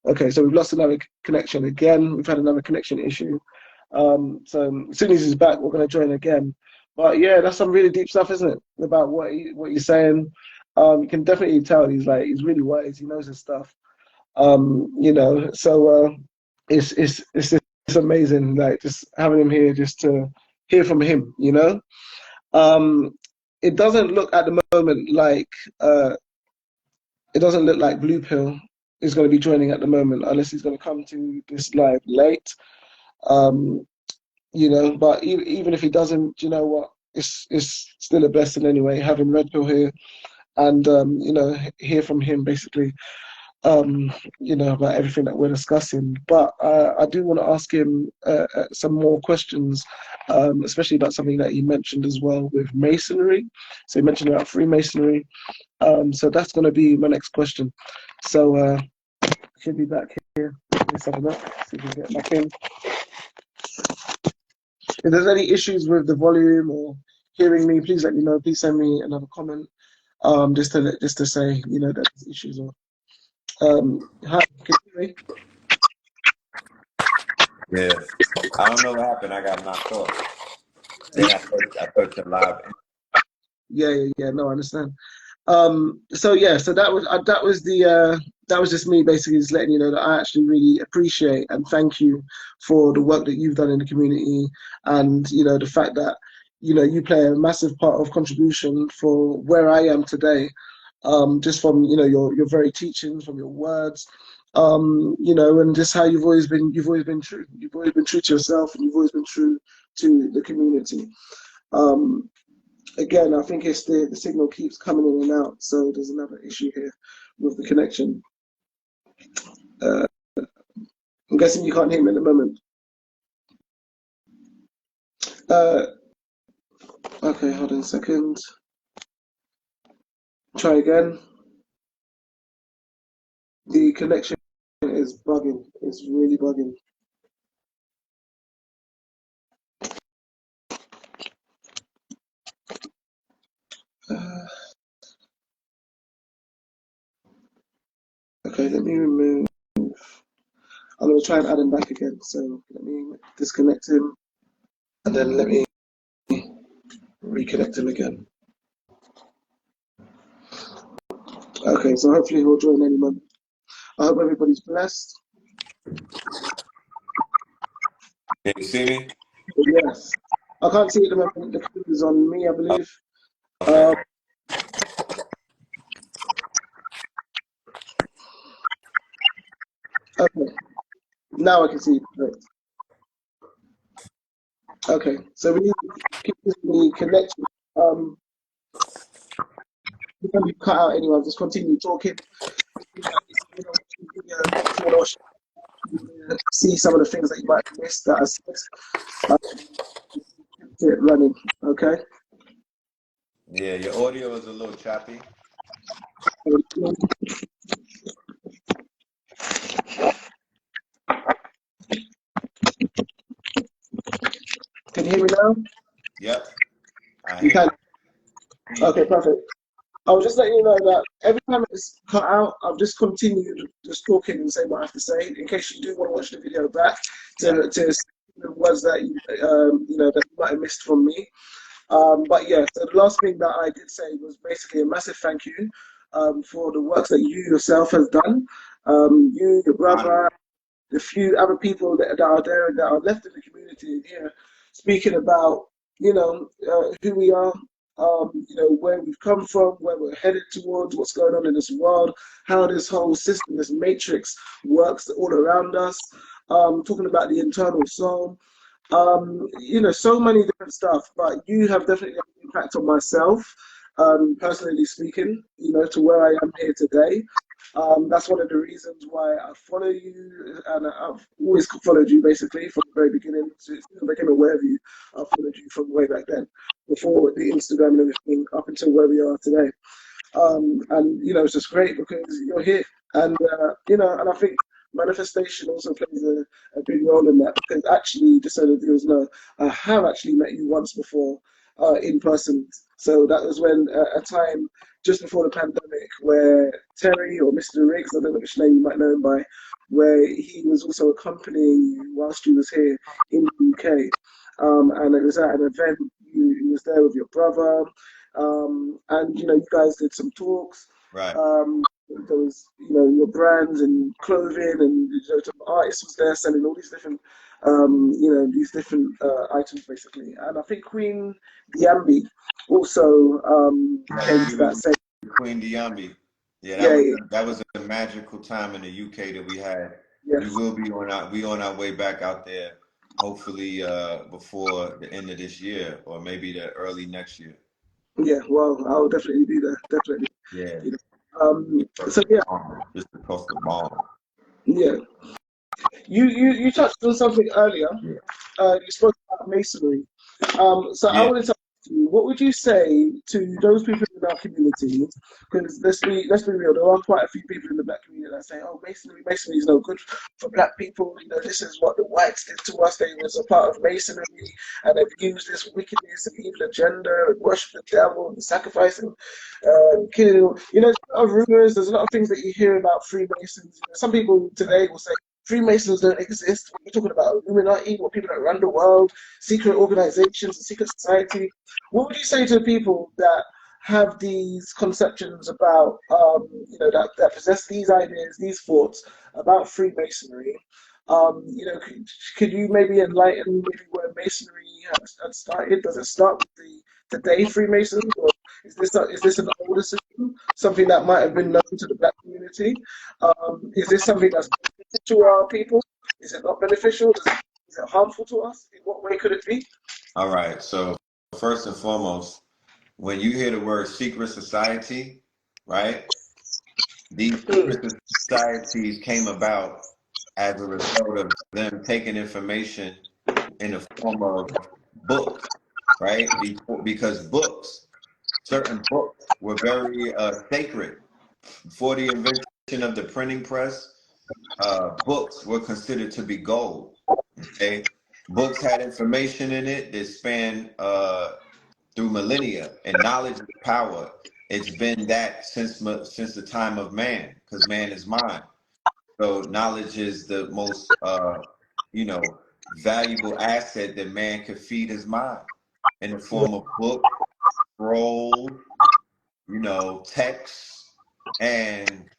Okay, so we've lost another connection again. We've had another connection issue. So as soon as he's back, we're going to join again. But yeah, that's some really deep stuff, isn't it? About what he's saying. You can definitely tell he's really wise. He knows his stuff. So it's amazing, like just having him here, just to hear from him. Um, it doesn't look at the moment like Blue Pill is going to be joining at the moment, unless he's going to come to this live late. Um, but even if he doesn't, you know what? It's still a blessing anyway, having Red Pill here and hear from him basically, about everything that we're discussing. But I do want to ask him some more questions, especially about something that he mentioned as well with Masonry. So he mentioned about Freemasonry. So that's going to be my next question. So should be back here. Let's have a look. See if we can get back in. If there's any issues with the volume or hearing me, please let me know. Please send me another comment. Just to say, that there's issues. Or hi, can you hear me? Yeah. I don't know what happened. I got knocked off. Then I thought you live. Yeah. No, I understand. So yeah, so that was that was just me basically just letting you know that I actually really appreciate and thank you for the work that you've done in the community, and the fact that you play a massive part of contribution for where I am today, just from your very teachings, from your words, and just how you've always been true. You've always been true to yourself, and you've always been true to the community. Um, Again, I think it's the signal keeps coming in and out, so there's another issue here with the connection. Uh, I'm guessing you can't hear me at the moment. Uh, okay, hold on a second. Try again. The connection is bugging. It's really bugging. Uh, okay, let me remove. I'm going to try and add him back again. So let me disconnect him, and then let me reconnect him again. Okay, so hopefully he'll join any moment. I hope everybody's blessed. Can you see me? Yes. I can't see it at the moment. The camera is on me, I believe. Okay. Okay. Now I can see it. Okay. So we need to keep the connection. Before you cut out anyone, just continue talking. If you want to see some of the things that you might have missed that I said, keep it running. Okay. Yeah, your audio is a little choppy. Can you hear me now? Yep. I You hear can. you. Okay, perfect. I was just letting you know that every time it's cut out, I've just continued just talking and saying what I have to say, in case you do want to watch the video back to see the words that that you might have missed from me. But yeah, so the last thing that I did say was basically a massive thank you for the work that you yourself has done. You, your brother, the few other people that are there that are left in the community here, speaking about who we are, where we've come from, where we're headed towards, what's going on in this world, how this whole system, this matrix works all around us. Talking about the internal soul, so many different stuff. But you have definitely had an impact on myself, personally speaking, to where I am here today. That's one of the reasons why I follow you, and I've always followed you basically from the very beginning. So as soon as I became aware of you, I followed you from way back then, before the Instagram and everything, up until where we are today. And it's just great because you're here, and and I think manifestation also plays a big role in that, because actually, just so the viewers know, I have actually met you once before in person. So that was when a time just before the pandemic where Terry, or Mr. Riggs, I don't know which name you might know him by, where he was also accompanying you whilst you was here in the UK. And it was at an event. You was there with your brother, and you guys did some talks. Right. There was your brands and clothing, and some artists was there selling all these different items basically. And I think Queen Diambi also came to that same. Queen Diambi. Yeah, Yeah, that was a magical time in the UK that we had. We yes, will be on our way back out there, hopefully before the end of this year, or maybe the early next year. yeah. Well, I'll definitely be there. Definitely. Yeah. So yeah, Just across the mall. yeah. You touched on something earlier. Yeah. You spoke about masonry. So I Yeah. wanted to ask you, what would you say to those people in our community? Because let's be real, there are quite a few people in the black community that say, "Oh, masonry is no good for black people. This is what the whites did to us. They was a part of masonry, and they've used this wickedness and evil agenda and worship the devil and sacrificing, killing." There's a lot of rumors. There's a lot of things that you hear about Freemasons. Some people today will say Freemasons don't exist. We're talking about Illuminati, what people that run the world, secret organizations, secret society. What would you say to people that have these conceptions about, that possess these ideas, these thoughts about Freemasonry. Could you maybe enlighten maybe where Masonry had started? Does it start with the day Freemasons, or is this an older system, something that might have been known to the black community? Is this something that's beneficial to our people? Is it not beneficial? Is it harmful to us? In what way could it be? All right. So first and foremost, when you hear the word secret society, right? These Mm, secret societies came about as a result of them taking information in the form of books, right? Because books, certain books were very sacred. Before the invention of the printing press, books were considered to be gold. Okay, books had information in it that spanned through millennia, and knowledge is power. It's been that since the time of man, because man is mind. So knowledge is the most you know valuable asset that man could feed his mind in the yeah, form of book, scroll, text. And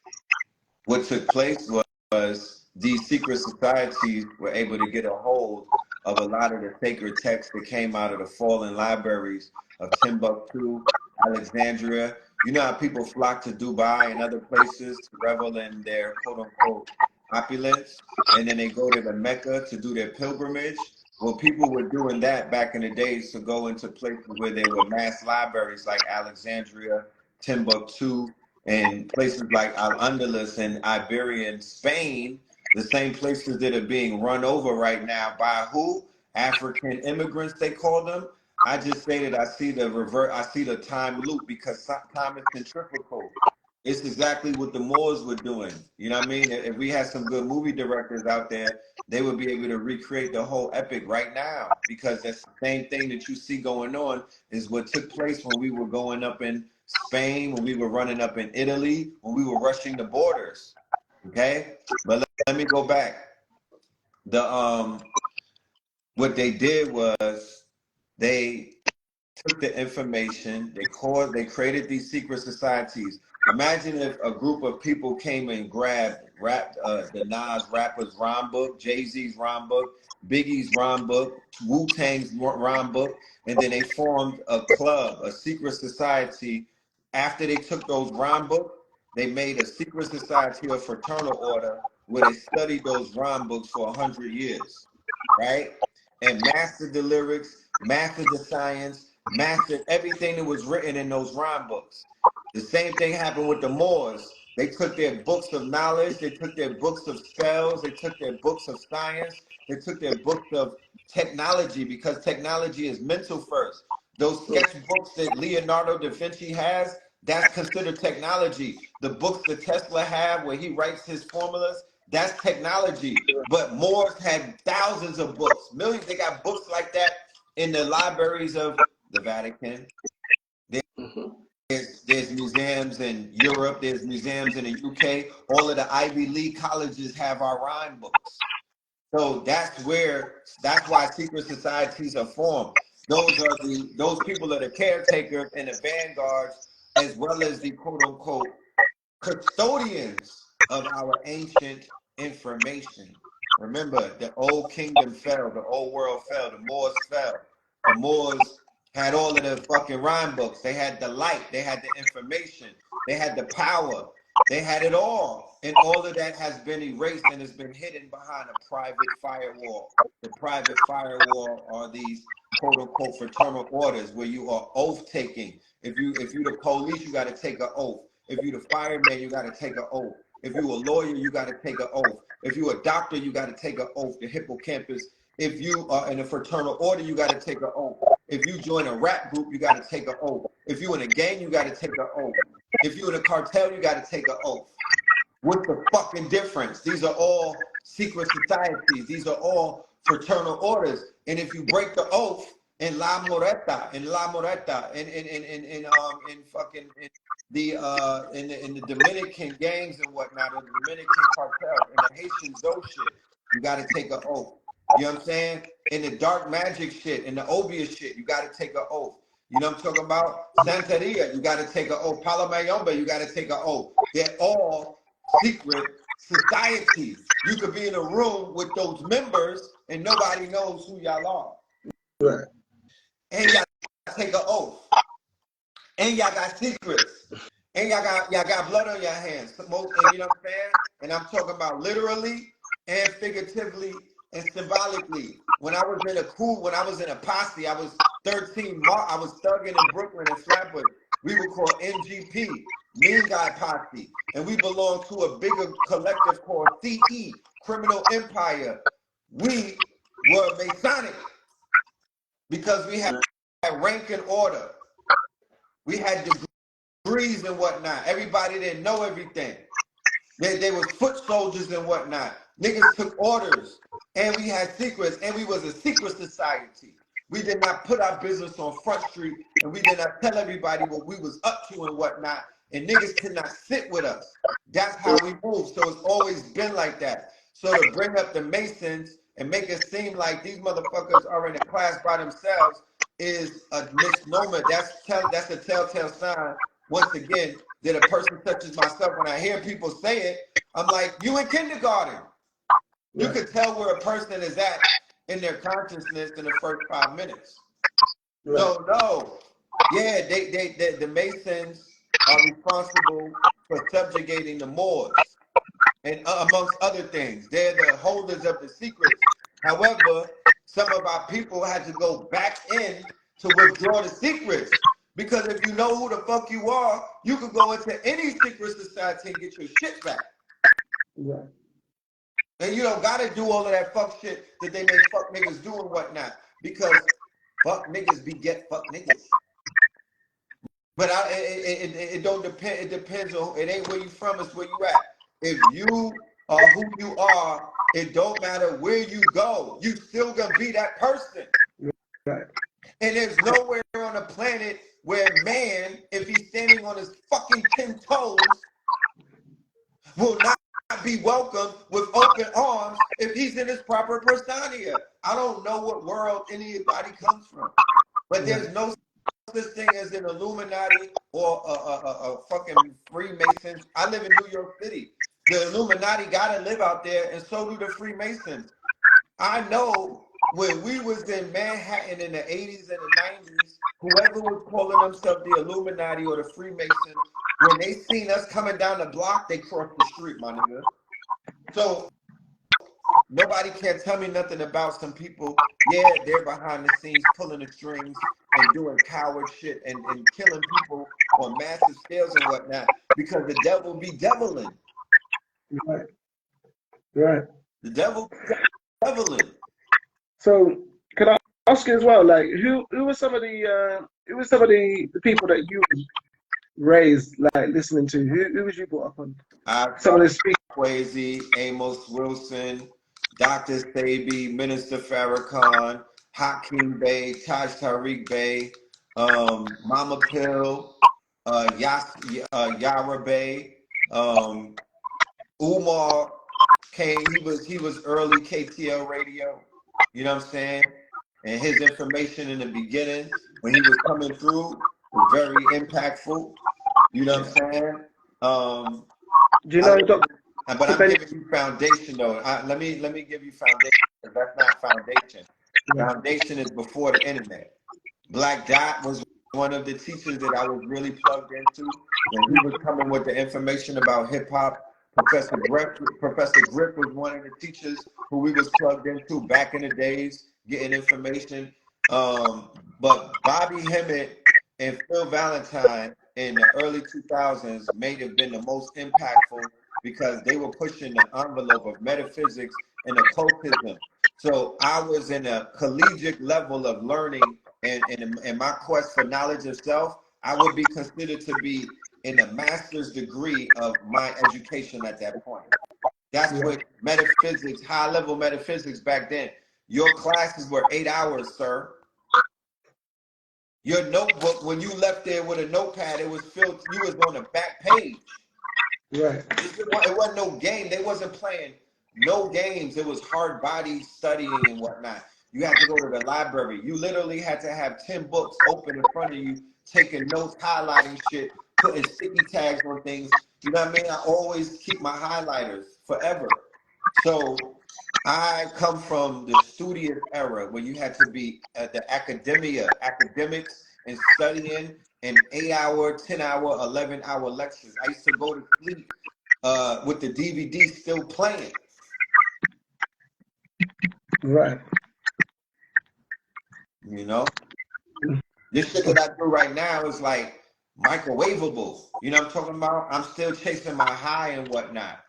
what took place was these secret societies were able to get a hold of a lot of the sacred texts that came out of the fallen libraries of Timbuktu, Alexandria. You know how people flock to Dubai and other places to revel in their quote unquote opulence, and then they go to the Mecca to do their pilgrimage? Well, people were doing that back in the days to go into places where there were mass libraries like Alexandria, Timbuktu, and places like Al-Andalus and Iberian Spain, the same places that are being run over right now by who? African immigrants, they call them. I just say that I see the time loop because time is centrifugal. It's exactly what the Moors were doing. You know what I mean? If we had some good movie directors out there, they would be able to recreate the whole epic right now, because that's the same thing that you see going on is what took place when we were going up in Spain, when we were running up in Italy, when we were rushing the borders. Okay? But let me go back. The What they did was they took the information, they created these secret societies. Imagine if a group of people came and the Nas rapper's rhyme book, Jay-Z's rhyme book, Biggie's rhyme book, Wu-Tang's rhyme book, and then they formed a club, a secret society. After they took those rhyme books, they made a secret society of fraternal order where they studied those rhyme books for 100 years, right? And mastered the lyrics, mastered the science, mastered everything that was written in those rhyme books. The same thing happened with the Moors. They took their books of knowledge, they took their books of spells, they took their books of science, they took their books of technology, because technology is mental first. Those sketchbooks that Leonardo da Vinci has, that's considered technology. The books that Tesla have where he writes his formulas, that's technology. But Moors had thousands of books, millions. They got books like that in the libraries of the Vatican. There's museums in Europe. There's museums in the UK. All of the Ivy League colleges have our rhyme books. So that's why secret societies are formed. Those people are the caretakers and the vanguards, as well as the quote unquote custodians of our ancient information. Remember, the old kingdom fell, the old world fell, the Moors fell. The Moors had all of the fucking rhyme books. They had the light, they had the information, they had the power, they had it all. And all of that has been erased and has been hidden behind a private firewall. The private firewall are these quote unquote fraternal orders where you are oath taking. If you the police, you got to take an oath. If you the fireman, you got to take an oath. If you a lawyer, you got to take an oath. If you a doctor, you got to take an oath. The hippocampus. If you are in a fraternal order, you got to take an oath. If you join a rap group, you got to take an oath. If you in a gang, you got to take an oath. If you in a cartel, you got to take an oath. What's the fucking difference? These are all secret societies. These are all fraternal orders. And if you break the oath La Moreta, in fucking in the Dominican gangs and whatnot, or the Dominican cartel, and the Haitian Zoe shit, you got to take an oath. You know what I'm saying? In the dark magic shit, in the obeah shit, you got to take an oath. You know what I'm talking about? Santeria, you got to take an oath. Palamayomba, you got to take an oath. They're all secret societies. You could be in a room with those members and nobody knows who y'all are. Right. And y'all take an oath. And y'all got secrets. And y'all got blood on your hands. And you know what I'm saying? And I'm talking about literally and figuratively and symbolically. When I was in a posse, I was 13. I was thugging in Brooklyn and Flatbush. We were called NGP, Mean Guy Posse. And we belonged to a bigger collective called CE, Criminal Empire. We were Masonic because we had rank and order. We had degrees and whatnot. Everybody didn't know everything. They was foot soldiers and whatnot. Niggas took orders, and we had secrets, and we was a secret society. We did not put our business on Front Street, and we did not tell everybody what we was up to and whatnot, and niggas could not sit with us. That's how we move. So it's always been like that. So to bring up the Masons and make it seem like these motherfuckers are in a class by themselves is a misnomer. That's a telltale sign, once again, that a person such as myself, when I hear people say it, I'm like, you in kindergarten. You could tell where a person is at in their consciousness in the first 5 minutes. Right. So no, yeah, the Masons are responsible for subjugating the Moors, and amongst other things, they're the holders of the secrets. However, some of our people had to go back in to withdraw the secrets. Because if you know who the fuck you are, you could go into any secret society and get your shit back. Yeah. And you don't gotta do all of that fuck shit that they make fuck niggas do and whatnot. Because fuck niggas beget fuck niggas. But it don't depend. It depends on. It ain't where you from. It's where you at. If you are who you are, it don't matter where you go. You still gonna be that person. Right. And there's nowhere on the planet where man, if he's standing on his fucking 10 toes, will not be welcomed with open arms if he's in his proper persona. I don't know what world anybody comes from, but there's no such thing as an Illuminati or a fucking Freemasons. I live in New York City. The Illuminati gotta live out there, and so do the Freemasons. I know when we was in Manhattan in the 80s and the 90s, whoever was calling themselves the Illuminati or the Freemasons, when they seen us coming down the block, they crossed the street, my nigga. So nobody can tell me nothing about some people. Yeah, they're behind the scenes pulling the strings and doing coward shit and killing people on massive scales and whatnot, because the devil be deviling. Right. Right. The devil be deviling. So can I ask you as well, like who were some of the people that you raised like listening to? Who was you brought up on? Some of the speakers. Swayze, Amos Wilson, Dr. Sabi, Minister Farrakhan, Hakeem Bey, Taj Tariq Bey, Mama Pill, Yara Bey, Umar came. He was early KTL radio. You know what I'm saying? And his information in the beginning when he was coming through was very impactful. You know what I'm saying? Do you know, but I'm giving you foundation though. Let me give you foundation. That's not foundation. Foundation is before the internet. Black Dot was one of the teachers that I was really plugged into when he was coming with the information about hip hop. Professor Griff was one of the teachers who we was plugged into back in the days, getting information. But Bobby Hemmett and Phil Valentine in the early 2000s may have been the most impactful because they were pushing the envelope of metaphysics and occultism. So I was in a collegiate level of learning, and in my quest for knowledge of self, I would be considered to be in a master's degree of my education at that point. That's what metaphysics, high level metaphysics back then. Your classes were 8 hours, sir. Your notebook, when you left there with a notepad, it was filled, you was on the back page. Right. It wasn't no game. They wasn't playing no games. It was hard body studying and whatnot. You had to go to the library. You literally had to have 10 books open in front of you, taking notes, highlighting shit, putting sticky tags on things. You know what I mean? I always keep my highlighters forever. So I come from the studious era where you had to be at the academics and studying in 8 hour, 10 hour, 11 hour lectures. I used to go to sleep with the DVD still playing. Right. You know, this shit that I do right now is like microwavable. You know what I'm talking about? I'm still chasing my high and whatnot.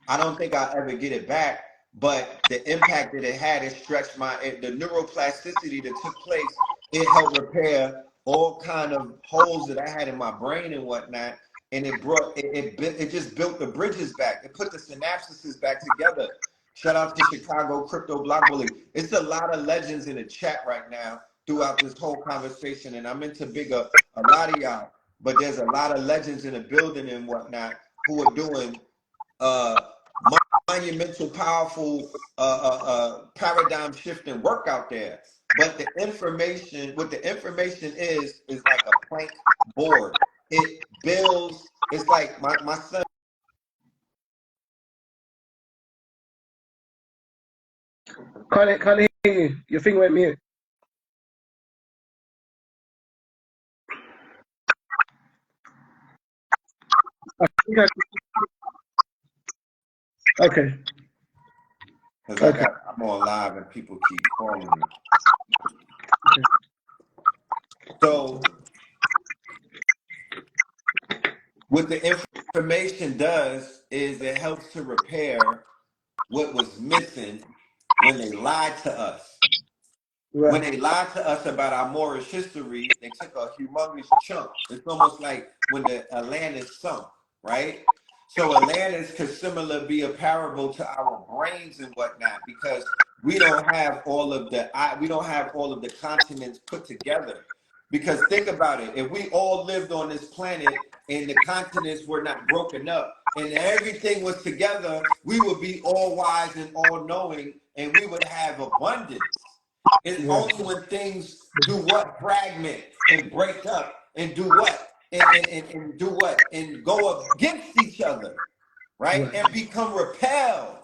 I don't think I'll ever get it back, but the impact that it had, it stretched the neuroplasticity that took place. It helped repair all kind of holes that I had in my brain and whatnot. And it just built the bridges back. It put the synapses back together. Shout out to Chicago Crypto Block Bully. It's a lot of legends in the chat right now throughout this whole conversation, and I'm into big up a lot of y'all, but there's a lot of legends in the building and whatnot who are doing uh, monumental, powerful, paradigm shifting work out there. But the information, what the information is like a plank board. It builds. It's like my son. Can't hear you. Your thing went mute. I think okay. Because Okay. I'm on live and people keep calling me. So what the information does is it helps to repair what was missing when they lied to us. When Right. they lied to us about our Moorish history, they took a humongous chunk. It's almost like when the Atlantis sunk, right? So Atlantis could similar be a parable to our brains and whatnot because we don't have all of the continents put together. Because think about it, if we all lived on this planet and the continents were not broken up and everything was together, we would be all wise and all knowing, and we would have abundance. It's Right. only when things do what? Fragment and break up and do what? And do what? And go against each other, right? Right. And become repelled.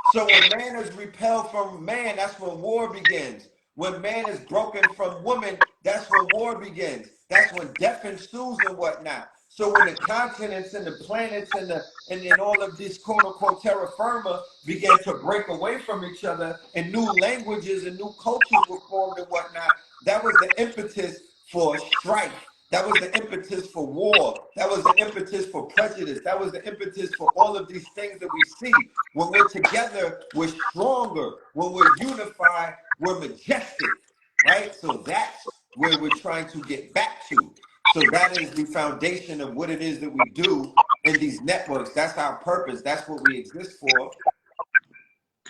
So when man is repelled from man, that's when war begins. When man is broken from woman, that's when war begins. That's when death ensues and whatnot. So when the continents and the planets and all of these quote unquote terra firma began to break away from each other and new languages and new cultures were formed and whatnot, that was the impetus for strife. That was the impetus for war. That was the impetus for prejudice. That was the impetus for all of these things that we see. When we're together, we're stronger. When we're unified, we're majestic, right? So that's where we're trying to get back to. So that is the foundation of what it is that we do in these networks. That's our purpose. That's what we exist for.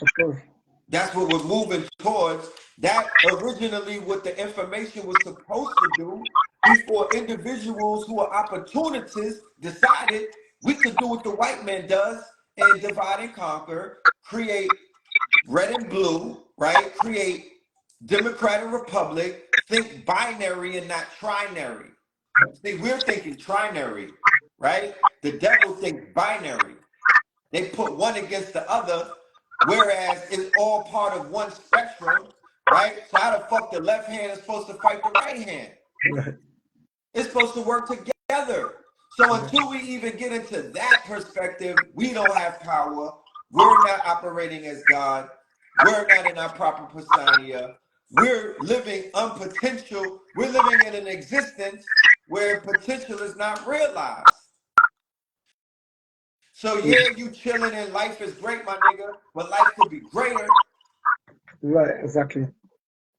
Of course. That's what we're moving towards. That originally what the information was supposed to do before individuals who are opportunists decided we could do what the white man does and divide and conquer, create red and blue, right? Create Democrat and Republic, think binary and not trinary. See, we're thinking trinary, right? The devil thinks binary. They put one against the other, whereas it's all part of one spectrum, right? So how the fuck the left hand is supposed to fight the right hand? Right. It's supposed to work together. So until we even get into that perspective, we don't have power. We're not operating as God. We're not in our proper persona. We're living unpotential. We're living in an existence where potential is not realized. So yeah, you chilling and life is great, my nigga, but life could be greater. Right. Exactly.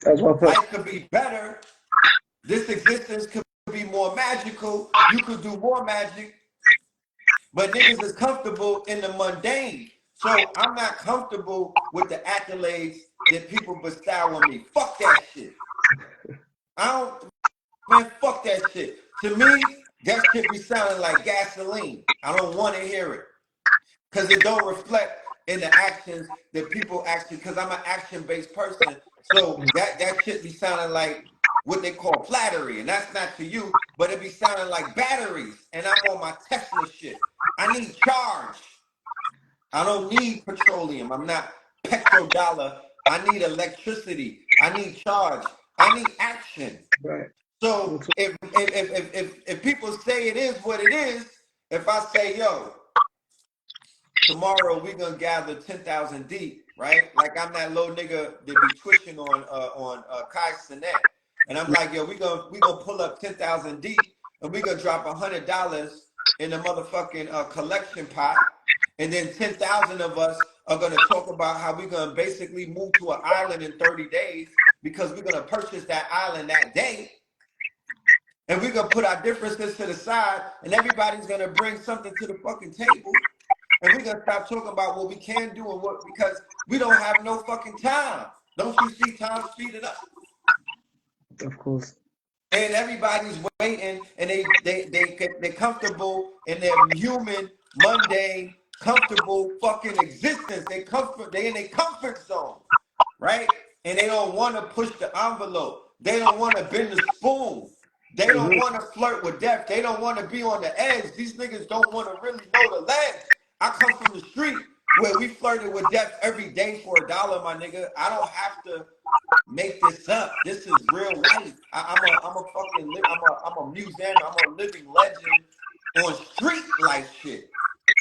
That's well put. Life could be better. This existence could be more magical. You could do more magic, but niggas is comfortable in the mundane. So I'm not comfortable with the accolades that people bestow on me. Fuck that shit. I don't, man, fuck that shit. To me, that shit be sounding like gasoline. I don't want to hear it because it don't reflect in the actions that people actually, because I'm an action-based person. So that shit be sounding like what they call flattery. And that's not to you, but it be sounding like batteries. And I'm on my Tesla shit. I need charge. I don't need petroleum. I'm not petrodollar. I need electricity. I need charge. I need action. Right. So if people say it is what it is, if I say, yo, tomorrow we gonna gather 10,000 deep, right? Like I'm that little nigga that be twitching on Kai Sinet. And I'm like, yo, we gonna pull up 10,000 deep and we gonna drop $100 in the motherfucking collection pot. And then 10,000 of us are gonna talk about how we gonna basically move to an island in 30 days because we're gonna purchase that island that day. And we're gonna put our differences to the side, and everybody's gonna bring something to the fucking table. And we're gonna stop talking about what we can do and what, because we don't have no fucking time. Don't you see time speeding up? Of course. And everybody's waiting, and they're comfortable in their human, mundane, comfortable fucking existence. They in their comfort zone, right? And they don't want to push the envelope. They don't want to bend the spoon. They don't want to flirt with death. They don't want to be on the edge. These niggas don't want to really know the ledge. I come from the street where we flirted with death every day for $1, my nigga. I don't have to make this up. This is real life. I'm a museum. I'm a living legend on street life shit.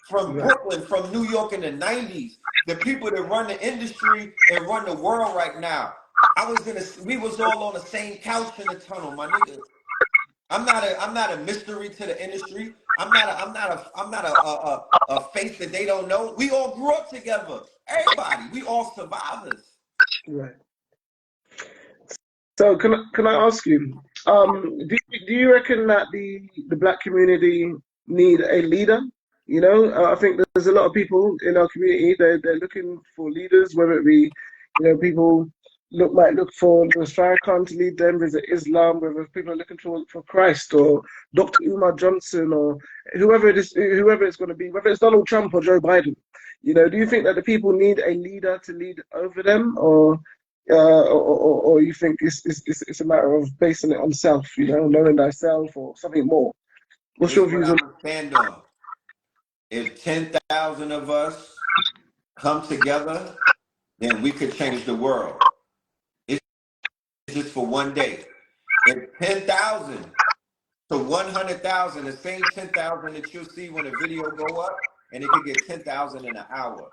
From Brooklyn, from New York in the 90s, the people that run the industry and run the world right now. We was all on the same couch in the tunnel, my nigga. I'm not a mystery to the industry. I'm not a face that they don't know. We all grew up together. Everybody, we all survivors. Right. So can I ask you, do you reckon that the black community need a leader? You know, I think there's a lot of people in our community. They're looking for leaders, whether it be, people might look for the Farrakhan to lead them, visit Islam, whether people are looking for Christ or Dr. Umar Johnson or whoever it is, whoever it's going to be, whether it's Donald Trump or Joe Biden. Do you think that the people need a leader to lead over them, or you think it's a matter of basing it on self, knowing thyself or something more? What's This your is what views I'm on? gonna stand on. If 10,000 of us come together, then we could change the world. It's just for one day. If 10,000 to 100,000, the same 10,000 that you'll see when a video go up, and it could get 10,000 in an hour.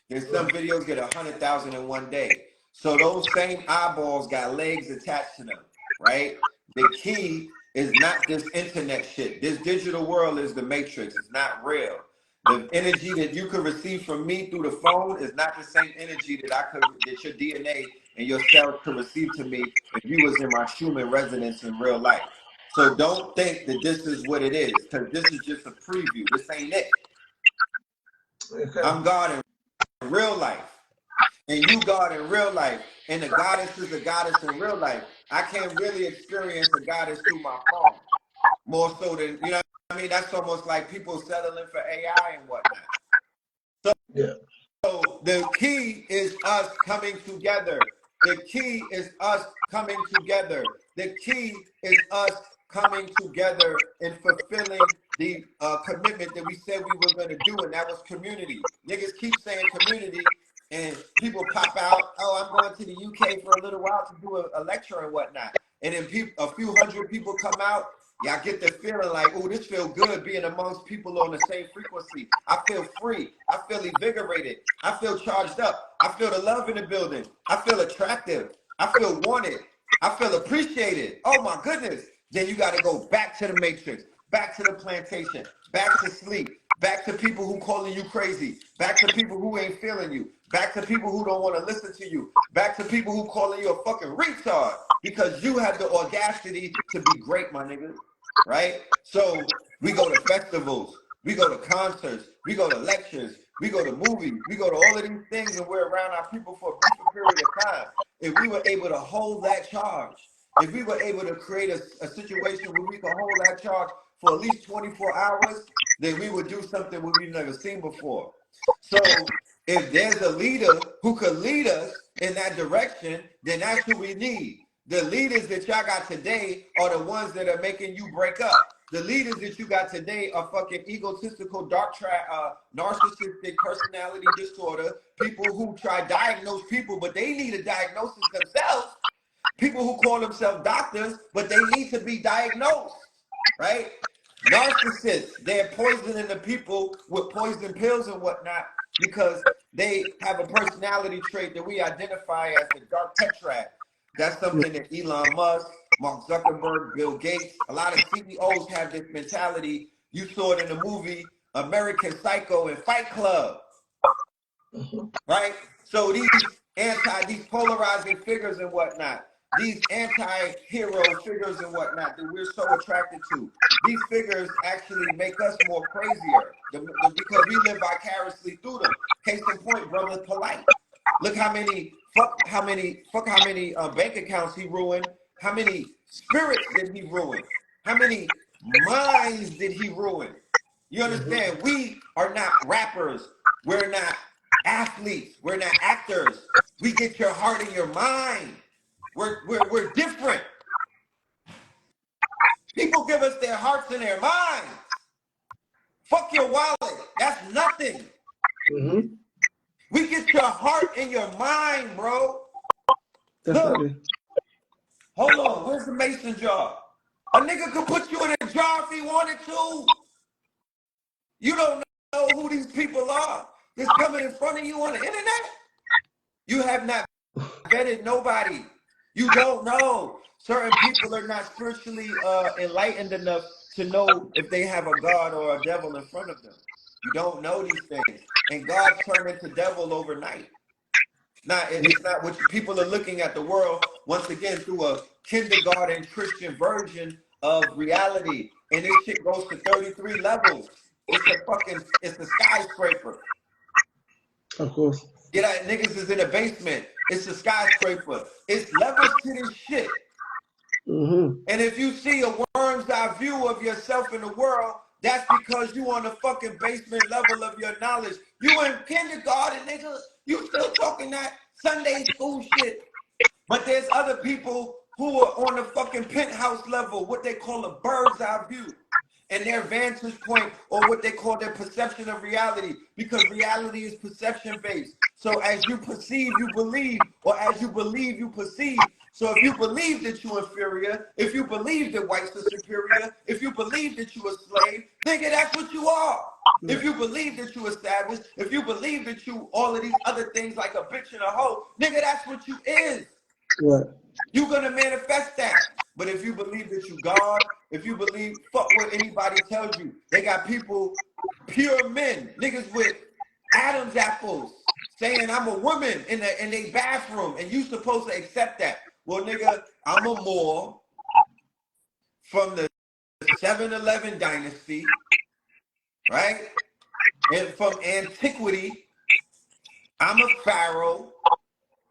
There's some videos get 100,000 in one day. So those same eyeballs got legs attached to them, right? The key is not this internet shit. This digital world is the matrix. It's not real. The energy that you could receive from me through the phone is not the same energy that your DNA and your cells could receive to me if you was in my human residence in real life. So don't think that this is what it is, because this is just a preview. This ain't it. Okay. I'm God in real life. And you God in real life, and the goddess is a goddess in real life. I can't really experience a goddess through my phone. More so than, you know what I mean? That's almost like people settling for AI and whatnot. Yeah. So the key is us coming together. The key is us coming together. The key is us coming together and fulfilling the commitment that we said we were going to do, and that was community. Niggas keep saying community, and people pop out. Oh, I'm going to the UK for a little while to do a lecture and whatnot. And then a few hundred people come out. Y'all get the feeling like, oh, this feels good being amongst people on the same frequency. I feel free. I feel invigorated. I feel charged up. I feel the love in the building. I feel attractive. I feel wanted. I feel appreciated. Oh my goodness. Then you got to go back to the matrix, back to the plantation, back to sleep, back to people who calling you crazy, back to people who ain't feeling you, back to people who don't want to listen to you, back to people who calling you a fucking retard because you have the audacity to be great, my nigga. Right? So we go to festivals, we go to concerts, we go to lectures, we go to movies, we go to all of these things, and we're around our people for a brief period of time. If we were able to hold that charge, if we were able to create a situation where we could hold that charge for at least 24 hours, then we would do something we've never seen before. So If there's a leader who could lead us in that direction, then that's who we need. The leaders that y'all got today are the ones that are making you break up. The leaders that you got today are fucking egotistical, narcissistic personality disorder, people who try to diagnose people, but they need a diagnosis themselves. People who call themselves doctors, but they need to be diagnosed, right? Narcissists, they're poisoning the people with poison pills and whatnot because they have a personality trait that we identify as the dark tetrad. That's something that Elon Musk, Mark Zuckerberg, Bill Gates, a lot of CEOs have this mentality. You saw it in the movie American Psycho and Fight Club, right? So these polarizing figures and whatnot, these anti-hero figures and whatnot that we're so attracted to, these figures actually make us more crazier because we live vicariously through them. Case in point, brother Polite. Look how many bank accounts he ruined. How many spirits did he ruin? How many minds did he ruin? You understand? We are not rappers. We're not athletes. We're not actors. We get your heart and your mind. We're different. People give us their hearts and their minds. Fuck your wallet. That's nothing. Mm-hmm. We get your heart and your mind, bro. Definitely. Look, hold on. Where's the mason jar? A nigga could put you in a jar if he wanted to. You don't know who these people are that's coming in front of you on the internet. You have not vetted nobody. You don't know. Certain people are not spiritually enlightened enough to know if they have a God or a devil in front of them. You don't know these things. And God turned into devil overnight. Now, it's not what people are looking at the world, once again, through a kindergarten Christian version of reality. And this shit goes to 33 levels. It's a skyscraper. Of course. Yeah, niggas is in a basement. It's a skyscraper. It's levels to this shit. Mm-hmm. And if you see a worm's eye view of yourself in the world, that's because you on the fucking basement level of your knowledge. You in kindergarten, nigga. You still talking that Sunday school shit. But there's other people who are on the fucking penthouse level, what they call a bird's eye view. And their vantage point, or what they call their perception of reality, because reality is perception based. So as you perceive, you believe, or as you believe, you perceive. So if you believe that you're inferior, if you believe that whites are superior, if you believe that you're a slave, nigga, that's what you are. Yeah. If you believe that you established, if you believe that you all of these other things like a bitch and a hoe, nigga, that's what you is. Right. You're gonna manifest that. But if you believe that you God, if you believe, fuck what anybody tells you. They got people, pure men, niggas with Adam's apples, saying I'm a woman in their bathroom, and you supposed to accept that. Well, nigga, I'm a Moor from the 7-Eleven dynasty, right? And from antiquity, I'm a pharaoh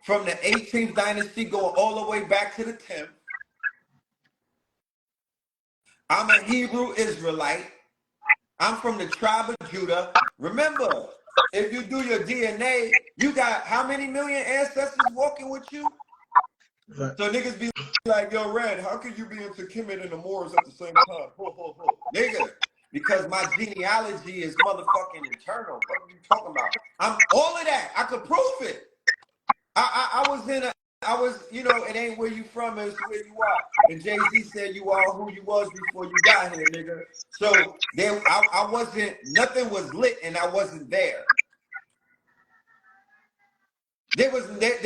from the 18th dynasty going all the way back to the 10th. I'm a Hebrew Israelite. I'm from the tribe of Judah. Remember, if you do your DNA, you got how many million ancestors walking with you? Right. So niggas be like, yo, Red, how could you be into Kemet and the Moors at the same time? Nigga, because my genealogy is motherfucking internal. What are you talking about? I'm all of that. I could prove it. I was, you know, it ain't where you from, it's where you are. And Jay-Z said you are who you was before you got here, nigga. So I wasn't, nothing was lit and I wasn't there. There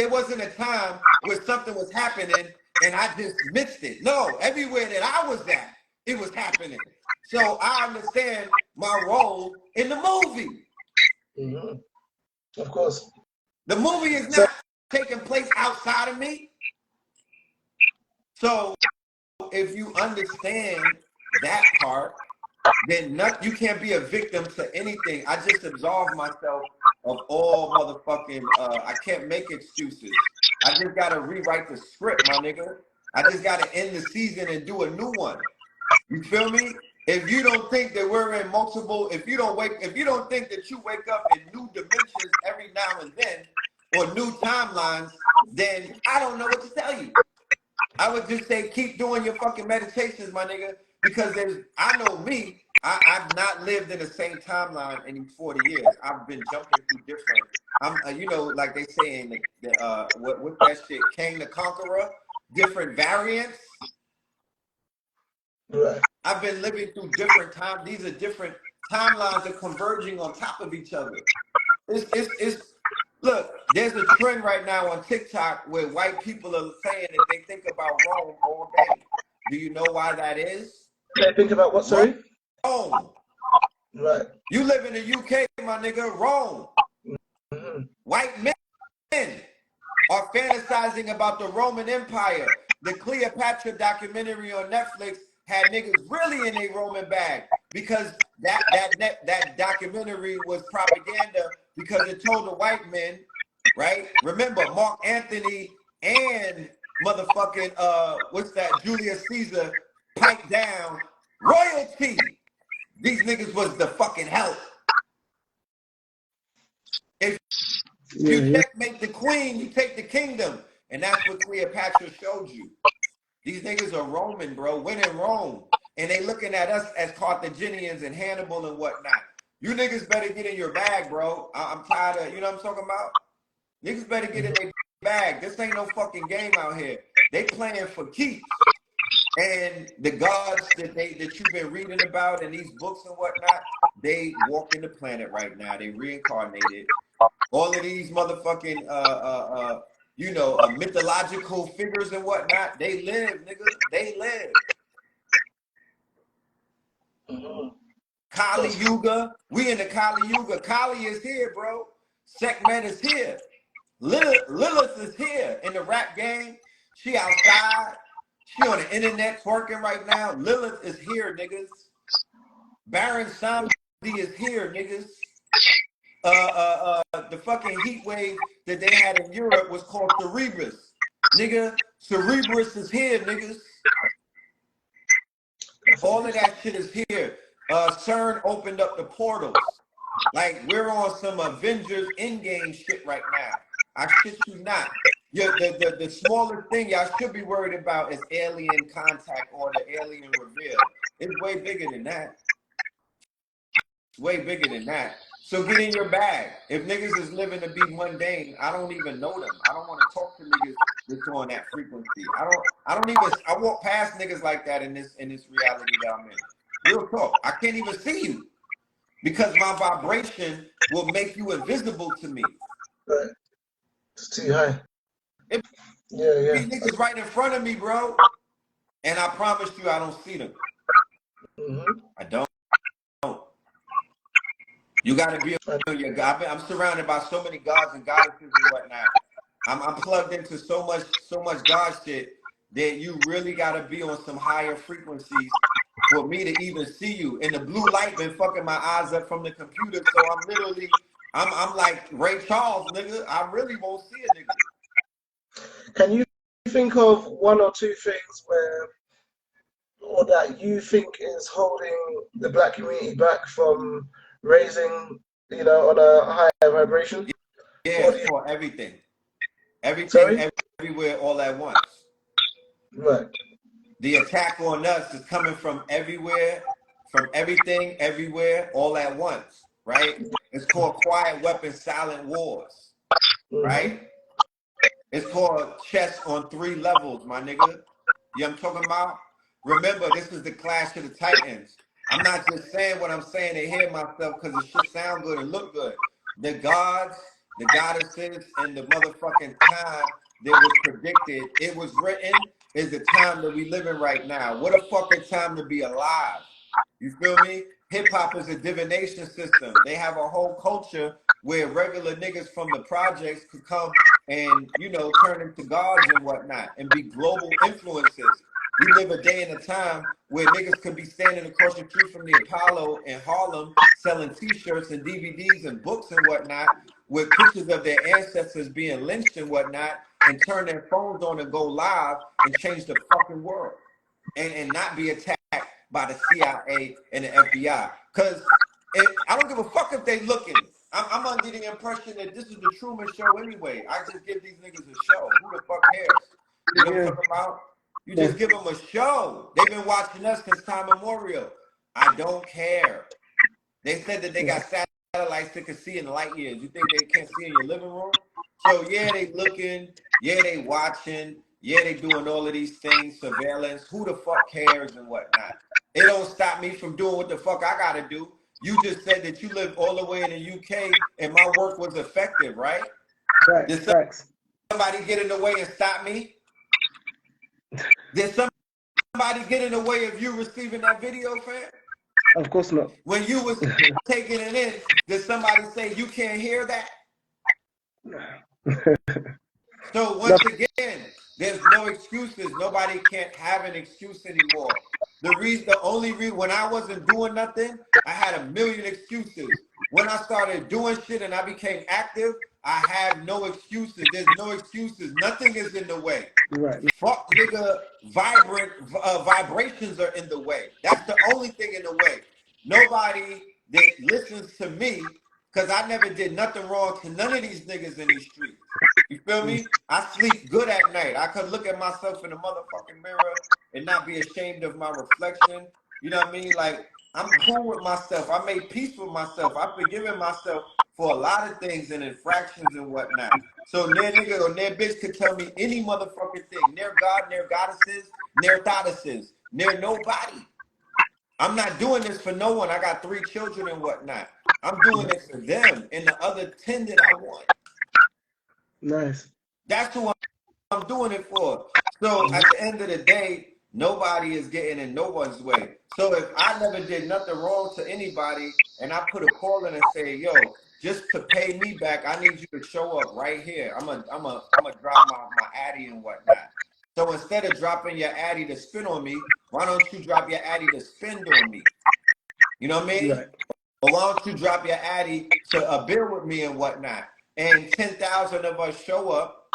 wasn't a time where something was happening and I just missed it. No, everywhere that I was at, it was happening. So I understand my role in the movie. Mm-hmm. Of course. The movie is not taking place outside of me. So if you understand that part, then you can't be a victim to anything. I just absolve myself of all motherfucking, I can't make excuses. I just gotta rewrite the script, my nigga. I just gotta end the season and do a new one. You feel me? If you don't think that we're in multiple, if you don't think that you wake up in new dimensions every now and then, or new timelines, then I don't know what to tell you. I would just say keep doing your fucking meditations, my nigga, because I know me, I've not lived in the same timeline in these 40 years. I've been jumping through different. Like they say in what's that shit, King the Conqueror, different variants. Right. I've been living through different times. These are different timelines that are converging on top of each other. Look, there's a trend right now on TikTok where white people are saying that they think about Rome all day. Do you know why that is? They think about what, sorry? Rome. Right. You live in the UK, my nigga, Rome. Mm-hmm. White men are fantasizing about the Roman Empire. The Cleopatra documentary on Netflix had niggas really in a Roman bag because that documentary was propaganda because it told the white men, right? Remember, Mark Antony and motherfucking Julius Caesar piped down royalty. These niggas was the fucking help. If you checkmate the queen, you take the kingdom. And that's what Cleopatra showed you. These niggas are Roman, bro. When in Rome. And they looking at us as Carthaginians and Hannibal and whatnot. You niggas better get in your bag, bro. I'm tired of, you know what I'm talking about? Niggas better get in their bag. This ain't no fucking game out here. They playing for keeps. And the gods that you've been reading about in these books and whatnot, they walking the planet right now. They reincarnated. All of these motherfucking mythological figures and whatnot, they live, nigga. They live. Mm-hmm. Kali Yuga, we in the Kali Yuga. Kali is here, bro. Sekhmet is here. Lilith is here in the rap game. She outside. She on the internet twerking right now. Lilith is here, niggas. Baron Samedi is here, niggas. The fucking heat wave that they had in Europe was called Cerebrus. Nigga, Cerebrus is here, niggas. All of that shit is here. CERN opened up the portals. Like, we're on some Avengers Endgame shit right now. I shit you not. The smallest thing y'all should be worried about is alien contact or the alien reveal. It's way bigger than that. It's way bigger than that. So get in your bag. If niggas is living to be mundane, I don't even know them. I don't want to talk to niggas that's on that frequency. I walk past niggas like that in this reality that I'm in. Real talk. I can't even see you because my vibration will make you invisible to me. Right. It's too high. It Yeah. be niggas right in front of me, bro. And I promise you I don't see them. Mm-hmm. I don't. You gotta be on your God. I'm surrounded by so many gods and goddesses and whatnot. I'm plugged into so much God shit that you really gotta be on some higher frequencies for me to even see you. And the blue light been fucking my eyes up from the computer, so I'm like Ray Charles, nigga. I really won't see a nigga. Can you think of one or two things or that you think is holding the black community back from raising, on a higher vibration? Yeah, for everything. Sorry? Everywhere, all at once. Right. The attack on us is coming from everywhere, from everything, everywhere, all at once, right? It's called quiet weapons, silent wars, right? It's called chess on 3 levels, my nigga. You know what I'm talking about? Remember, this is the Clash of the Titans. I'm not just saying what I'm saying to hear myself because it should sound good and look good. The gods, the goddesses, and the motherfucking time that was predicted, it was written, is the time that we live in right now. What a fucking time to be alive. You feel me? Hip hop is a divination system. They have a whole culture where regular niggas from the projects could come and, turn into gods and whatnot and be global influences. We live a day and a time where niggas could be standing across the street from the Apollo in Harlem selling t-shirts and DVDs and books and whatnot with pictures of their ancestors being lynched and whatnot and turn their phones on and go live and change the fucking world and not be attacked by the CIA and the FBI. Because I don't give a fuck if they looking. I'm under the impression that this is the Truman Show anyway. I just give these niggas a show. Who the fuck cares? You know what I'm talking about? You just give them a show. They've been watching us since time immemorial. I don't care. They said that they got satellites that can see in light years. You think they can't see in your living room? So yeah, they looking. Yeah, they watching. Yeah, they doing all of these things, surveillance. Who the fuck cares and whatnot? It don't stop me from doing what the fuck I gotta do. You just said that you live all the way in the UK and my work was effective, right? Right. Did Facts. somebody get in the way and stop me? Did somebody get in the way of you receiving that video, fam? Of course not. When you was taking it in, did somebody say you can't hear that? So once again, there's no excuses. Nobody can't have an excuse anymore. The only reason when I wasn't doing nothing, I had a million excuses. When I started doing shit and I became active, I have no excuses. There's no excuses. Nothing is in the way. Right. Fuck nigga, vibrations are in the way. That's the only thing in the way. Nobody that listens to me, because I never did nothing wrong to none of these niggas in these streets. You feel me? I sleep good at night. I could look at myself in the motherfucking mirror and not be ashamed of my reflection. You know what I mean? Like, I'm cool with myself. I made peace with myself. I've forgiven myself for a lot of things and infractions and whatnot. So their nigga or their bitch could tell me any motherfucking thing. Their God, their goddesses, their goddesses, their nobody. I'm not doing this for no one. I got 3 children and whatnot. I'm doing it for them and the other 10 that I want. Nice. That's who I'm doing it for. So at the end of the day, nobody is getting in no one's way. So if I never did nothing wrong to anybody and I put a call in and say, yo, just to pay me back, I need you to show up right here. I'm gonna drop my addy and whatnot. So instead of dropping your addy to spin on me, why don't you drop your addy to spend on me? You know what I mean? Right. Or why don't you drop your addy to build with me and whatnot? And 10,000 of us show up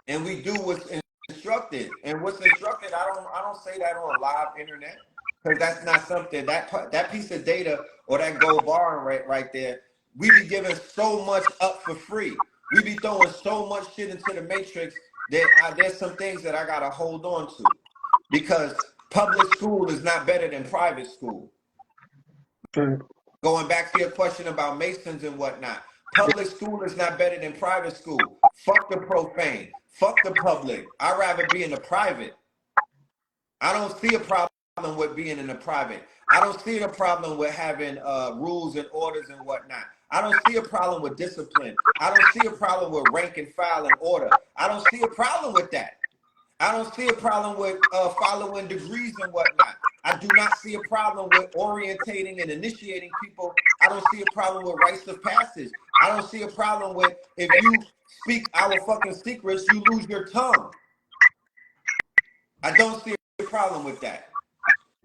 and we do what's instructed. And what's instructed, I don't say that on live internet, because that's not something that piece of data or that gold bar right there. We be giving so much up for free. We be throwing so much shit into the matrix that there's some things that I gotta hold on to, because public school is not better than private school. Right. Going back to your question about Masons and whatnot, public school is not better than private school. Fuck the profane. Fuck the public. I'd rather be in the private. I don't see a problem with being in the private. I don't see a problem with having rules and orders and whatnot. I don't see a problem with discipline. I don't see a problem with rank and file and order. I don't see a problem with that. I don't see a problem with following degrees and whatnot. I do not see a problem with orientating and initiating people. I don't see a problem with rites of passage. I don't see a problem with if you speak our fucking secrets, you lose your tongue. I don't see a problem with that.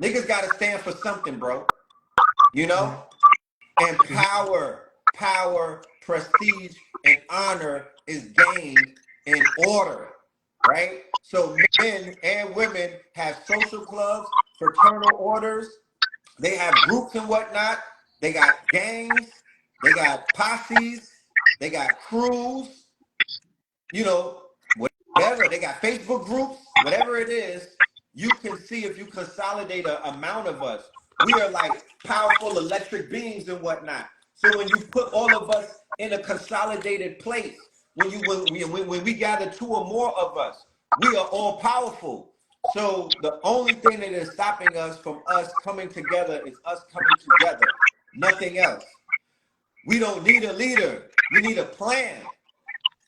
Niggas got to stand for something, bro. You know? And power, prestige, and honor is gained in order, right? So men and women have social clubs, fraternal orders, they have groups and whatnot, they got gangs, they got posses, they got crews, you know, whatever, they got Facebook groups, whatever it is, you can see if you consolidate an amount of us. We are like powerful electric beings and whatnot. So when you put all of us in a consolidated place, when we gather 2 or more of us, we are all powerful. So the only thing that is stopping us from us coming together is us coming together. Nothing else. We don't need a leader. We need a plan.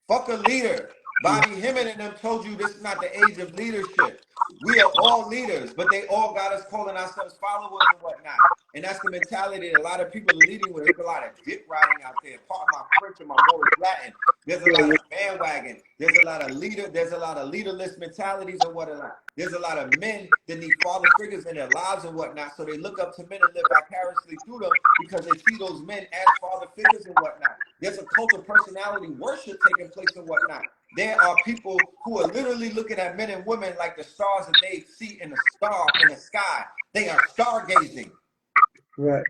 Fuck a leader. Bobby Hemming and them told you this is not the age of leadership. We are all leaders, but they all got us calling ourselves followers and whatnot. And that's the mentality that a lot of people are leading with. There's a lot of dick riding out there. Part of my French and my Morris Latin. There's a lot of bandwagon. There's a lot of leaderless mentalities and whatnot. There's a lot of men that need father figures in their lives and whatnot. So they look up to men and live vicariously through them because they see those men as father figures and whatnot. There's a cult of personality worship taking place and whatnot. there are people who are literally looking at men and women like the stars that they see in the sky. They are stargazing. Right.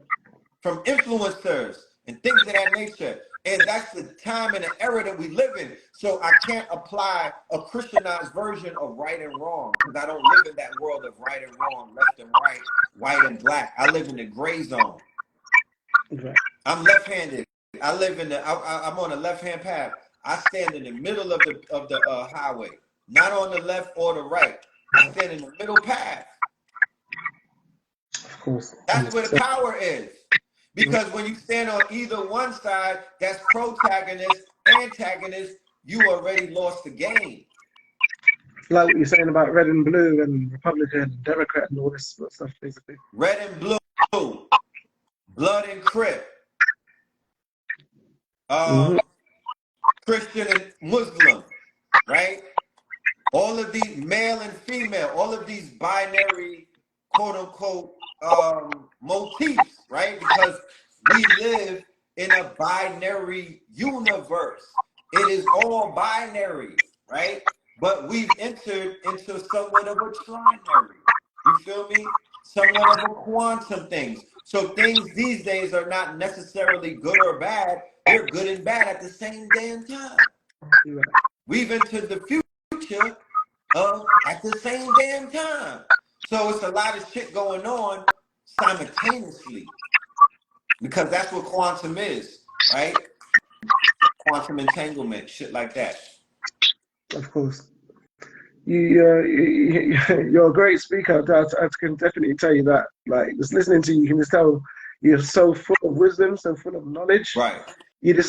From influencers and things of that nature. And that's the time and the era that we live in. So I can't apply a Christianized version of right and wrong because I don't live in that world of right and wrong, left and right, white and black. I live in the gray zone. Right. I'm left-handed. I live in I'm on the left-hand path. I stand in the middle of the highway, not on the left or the right. I stand in the middle path. Of course. That's where the power is. Because when you stand on either one side, that's protagonist, antagonist, you already lost the game. Like what you're saying about red and blue and Republican and Democrat and all this sort of stuff, basically. Red and blue, blood and crip, Christian and Muslim, right? All of these male and female, all of these binary, quote unquote, motifs, right? Because we live in a binary universe. It is all binary, right? But we've entered into somewhat of a trinary. You feel me? Somewhat of a quantum things. So things these days are not necessarily good or bad. They're good and bad at the same damn time. We've entered the future at the same damn time. So it's a lot of shit going on simultaneously because that's what quantum is, right? Quantum entanglement, shit like that. Of course. You're a great speaker. I can definitely tell you that. Like, just listening to you, you can just tell you're so full of wisdom, so full of knowledge. Right. You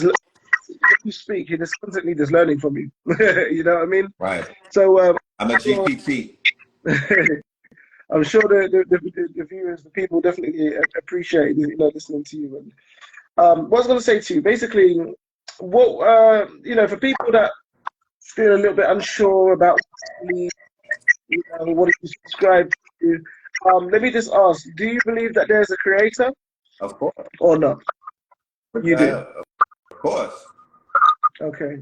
speak, you're just constantly just learning from you. You know what I mean? Right. So I'm a GPT. I'm sure the viewers, the people definitely appreciate listening to you. And what I was going to say to you, basically, what for people that feel a little bit unsure about what you subscribe to, let me just ask: do you believe that there's a creator? Of course. Or not? You do. Of course. Okay.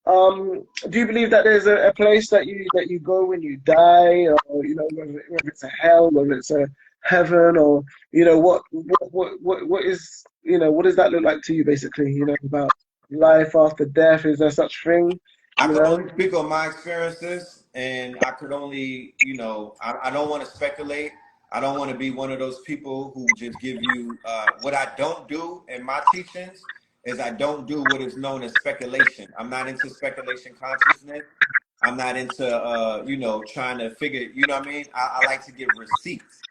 Do you believe that there's a place that you go when you die, or whether it's a hell, whether it's a heaven, or what is what does that look like to you, basically? About life after death. Is there such thing? I can only speak on my experiences, and I could only I don't want to speculate. I don't want to be one of those people who just give you what I don't do in my teachings. Is I don't do what is known as speculation. I'm not into speculation consciousness. I'm not into, trying to figure, what I mean? I like to give receipts.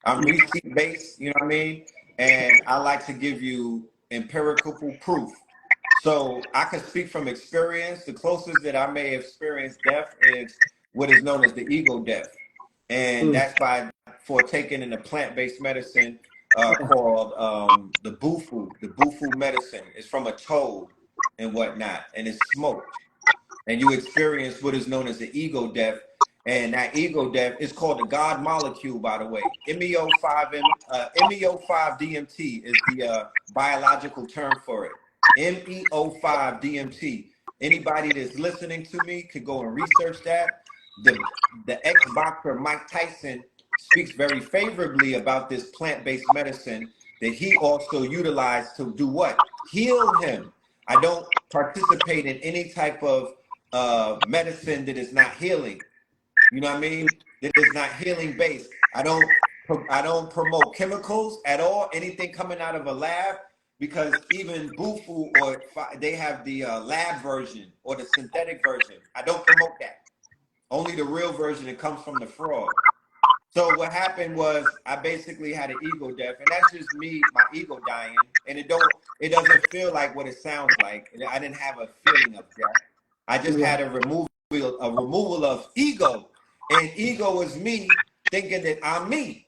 I'm receipt based, what I mean? And I like to give you empirical proof. So I can speak from experience. The closest that I may experience death is what is known as the ego death. And that's by taking in a plant-based medicine called the bufu medicine. It's from a toad and whatnot, and it's smoked. And you experience what is known as the ego death. And that ego death is called the God molecule, by the way. MEO5-DMT is the biological term for it. MEO5-DMT. Anybody that's listening to me could go and research that. The ex-boxer Mike Tyson speaks very favorably about this plant-based medicine that he also utilized to do what? Heal him. I don't participate in any type of medicine that is not healing. You know what I mean? That is not healing based. I don't promote chemicals at all, anything coming out of a lab, because even Bufu, or they have the lab version or the synthetic version. I don't promote that. Only the real version that comes from the frog. So what happened was I basically had an ego death, and that's just me, my ego dying, and it doesn't feel like what it sounds like. I didn't have a feeling of death. I just had a removal of ego, and ego is me thinking that I'm me.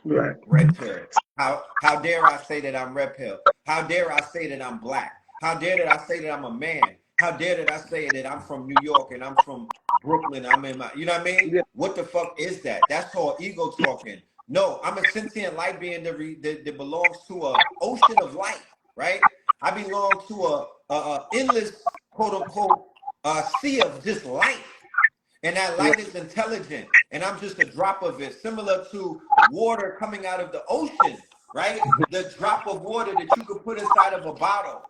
Right. Red pill. How dare I say that I'm red pill? How dare I say that I'm black? How dare that I say that I'm a man? How dare that I say that I'm from New York and I'm from Brooklyn? I'm in my, you know what I mean? Yeah. What the fuck is that? That's called ego talking. No, I'm a sentient light being that belongs to an ocean of light, right? I belong to a endless quote unquote sea of just light. And that Yeah. light is intelligent. And I'm just a drop of it, similar to water coming out of the ocean, right? The drop of water that you could put inside of a bottle.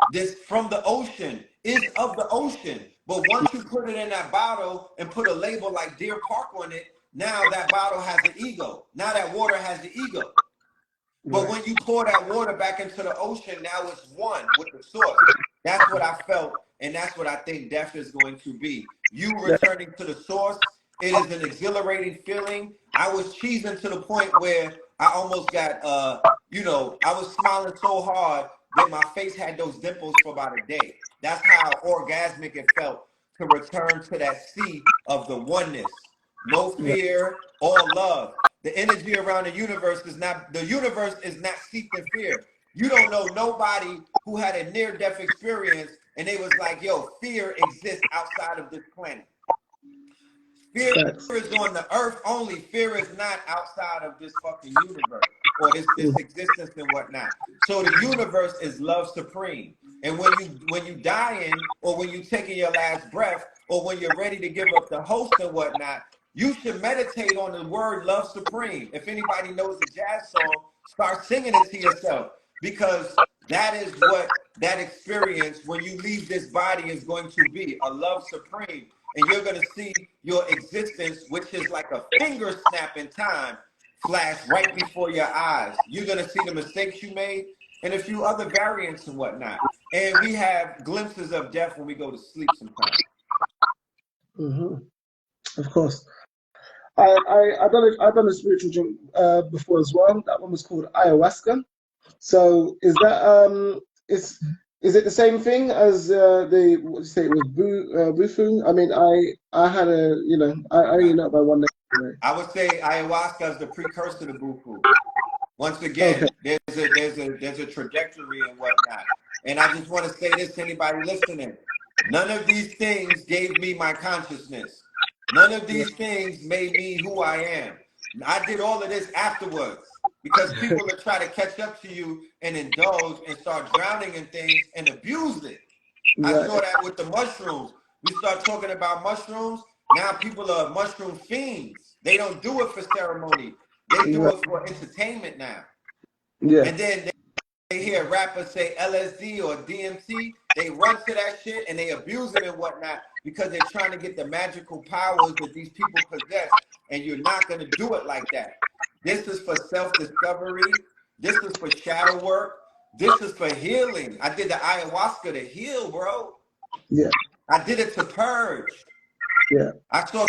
This from the ocean is of the ocean. But once you put it in that bottle and put a label like Deer Park on it, now that bottle has an ego. Now that water has the ego. But Right. when you pour that water back into the ocean, now it's one with the source. That's what I felt, and that's what I think death is going to be. You Yeah. returning to the source, it is an exhilarating feeling. I was cheesing to the point where I almost got, I was smiling so hard that my face had those dimples for about a day. That's how orgasmic it felt to return to that sea of the oneness. No Yeah. fear, all love. The energy around the universe is not steeped in fear. You don't know nobody who had a near-death experience and they was like, yo, fear exists outside of this planet. Fear Facts. is on the earth only. Fear is not outside of this fucking universe or this Mm. existence and whatnot. So the universe is love supreme. And when you dying or when you taking your last breath or when you're ready to give up the host and whatnot, you should meditate on the word love supreme. If anybody knows the jazz song, start singing it to yourself because that is what that experience when you leave this body is going to be, a love supreme. And you're going to see your existence, which is like a finger snap in time, flash right before your eyes. You're going to see the mistakes you made and a few other variants and whatnot. And we have glimpses of death when we go to sleep sometimes. Hmm. Of course. I done a spiritual drink before as well. That one was called ayahuasca. So is that is it the same thing as the what do you say it was bufu? I mean, I had a I only Now, know by one name. Anyway. I would say ayahuasca is the precursor to bufu. Once Okay. again, there's a trajectory and whatnot. And I just want to say this to anybody listening. None of these things gave me my consciousness. None of Yeah. these things made me who I am. I did all of this afterwards because people will try to catch up to you and indulge and start drowning in things and abuse it. I Right. saw that with the mushrooms. We start talking about mushrooms. Now people are mushroom fiends. They don't do it for ceremony. They do Right. it for entertainment now. Yeah. And then they hear rappers say LSD or DMT. They run to that shit and they abuse it and whatnot because they're trying to get the magical powers that these people possess. And you're not going to do it like that. This is for self-discovery. This is for shadow work. This is for healing. I did the ayahuasca to heal, bro. Yeah. I did it to purge. Yeah. I saw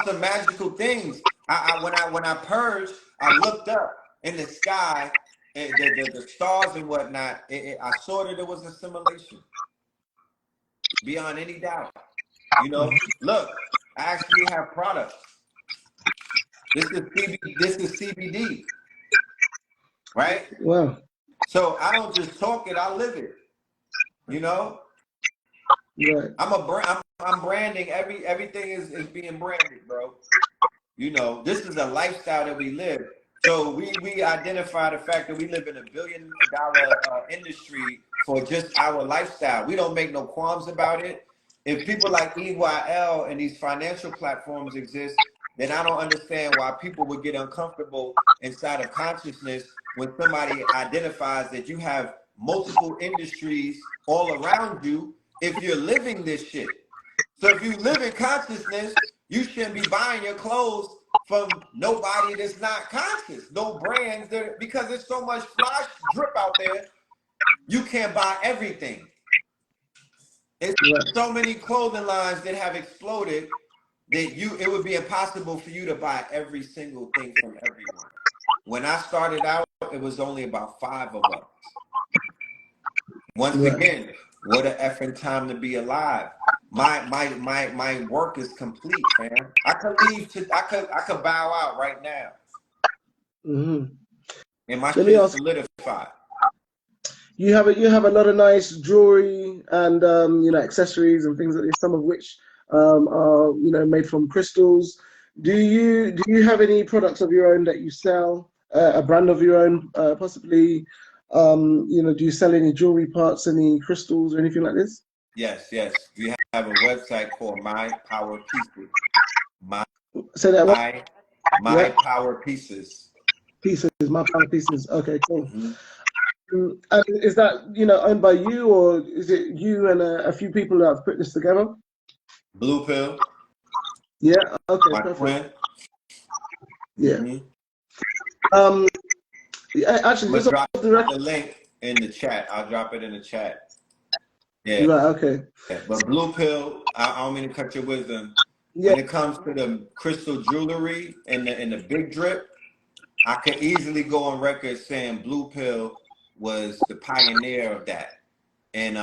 some magical things. When I purged, I looked up in the sky, and the stars and whatnot. I saw that it was assimilation beyond any doubt. Look, I actually have products. This is CBD, right? Wow. So I don't just talk it, I live it. You know, Right. I'm branding everything is being branded, bro. This is a lifestyle that we live. So we identify the fact that we live in $1 billion industry for just our lifestyle. We don't make no qualms about it. If people like EYL and these financial platforms exist, then I don't understand why people would get uncomfortable inside of consciousness when somebody identifies that you have multiple industries all around you if you're living this shit. So if you live in consciousness, you shouldn't be buying your clothes from nobody that's not conscious, no brands that because there's so much flash drip out there, you can't buy everything. There's Right. so many clothing lines that have exploded that it would be impossible for you to buy every single thing from everyone. When I started out, it was only about 5 of us. Once Right. again, what an effing time to be alive. My work is complete, fam. I could bow out right now. Hmm. And my Let shit me is ask. solidified. You have a lot of nice jewelry and accessories and things like this. Some of which are made from crystals. Do you have any products of your own that you sell? A brand of your own, possibly. Do you sell any jewelry parts, any crystals or anything like this? Yes, yes. We have a website called My Power Pieces. My Say that one. My Yeah, Power Pieces. pieces, my power pieces. Okay, cool. Hmm. And is that owned by you, or is it you and a few people that have put this together? Blue Pill, Yeah. Okay. my Perfect. twin. Yeah. Hmm. Um. Yeah, I'm actually, gonna just drop off the record. the link in the chat. I'll drop it in the chat. Yeah. Right. Okay. But Blue Pill, I don't mean to cut your wisdom. Yeah. When it comes to the crystal jewelry and the big drip, I could easily go on record saying Blue Pill was the pioneer of that in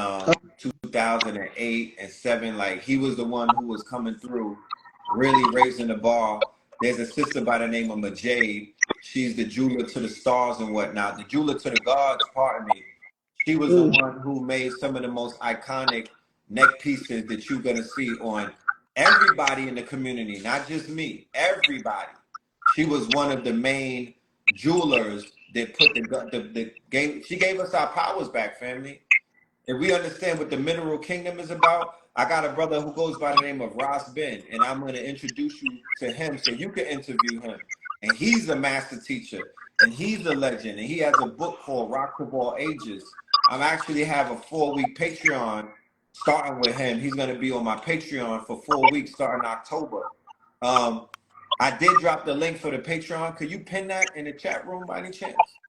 2008 and 7. Like he was the one who was coming through, really raising the bar. There's a sister by the name of Majade. She's the jeweler to the stars and whatnot. The jeweler to the gods, pardon me. She was the Mm, one who made some of the most iconic neck pieces that you're gonna see on everybody in the community, not just me, everybody. She was one of the main jewelers that put the game. She gave us our powers back, family. If we understand what the mineral kingdom is about, I got a brother who goes by the name of Ross Ben, and I'm going to introduce you to him so you can interview him. And he's a master teacher, and he's a legend, and he has a book called Rock of All Ages. I actually have a 4-week Patreon starting with him. He's going to be on my Patreon for 4 weeks starting October. Um, I did drop the link for the Patreon. Could you pin that in the chat room by any chance?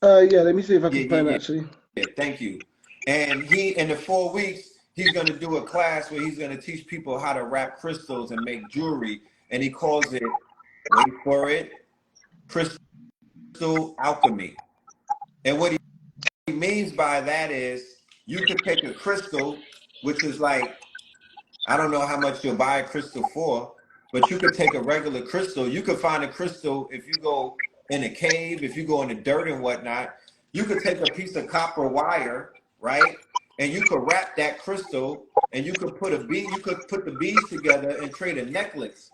yeah. Let me see if I Yeah, can yeah, find it, yeah. actually. Yeah, thank you. And he, in the 4 weeks, he's going to do a class where he's going to teach people how to wrap crystals and make jewelry. And he calls it, wait for it, crystal alchemy. And what he means by that is you could take a crystal, which is like, I don't know how much you'll buy a crystal for, but you could take a regular crystal. You could find a crystal if you go in a cave, if you go in the dirt and whatnot. You could take a piece of copper wire, right? And you could wrap that crystal and you could put a bead, you could put the beads together and create a necklace.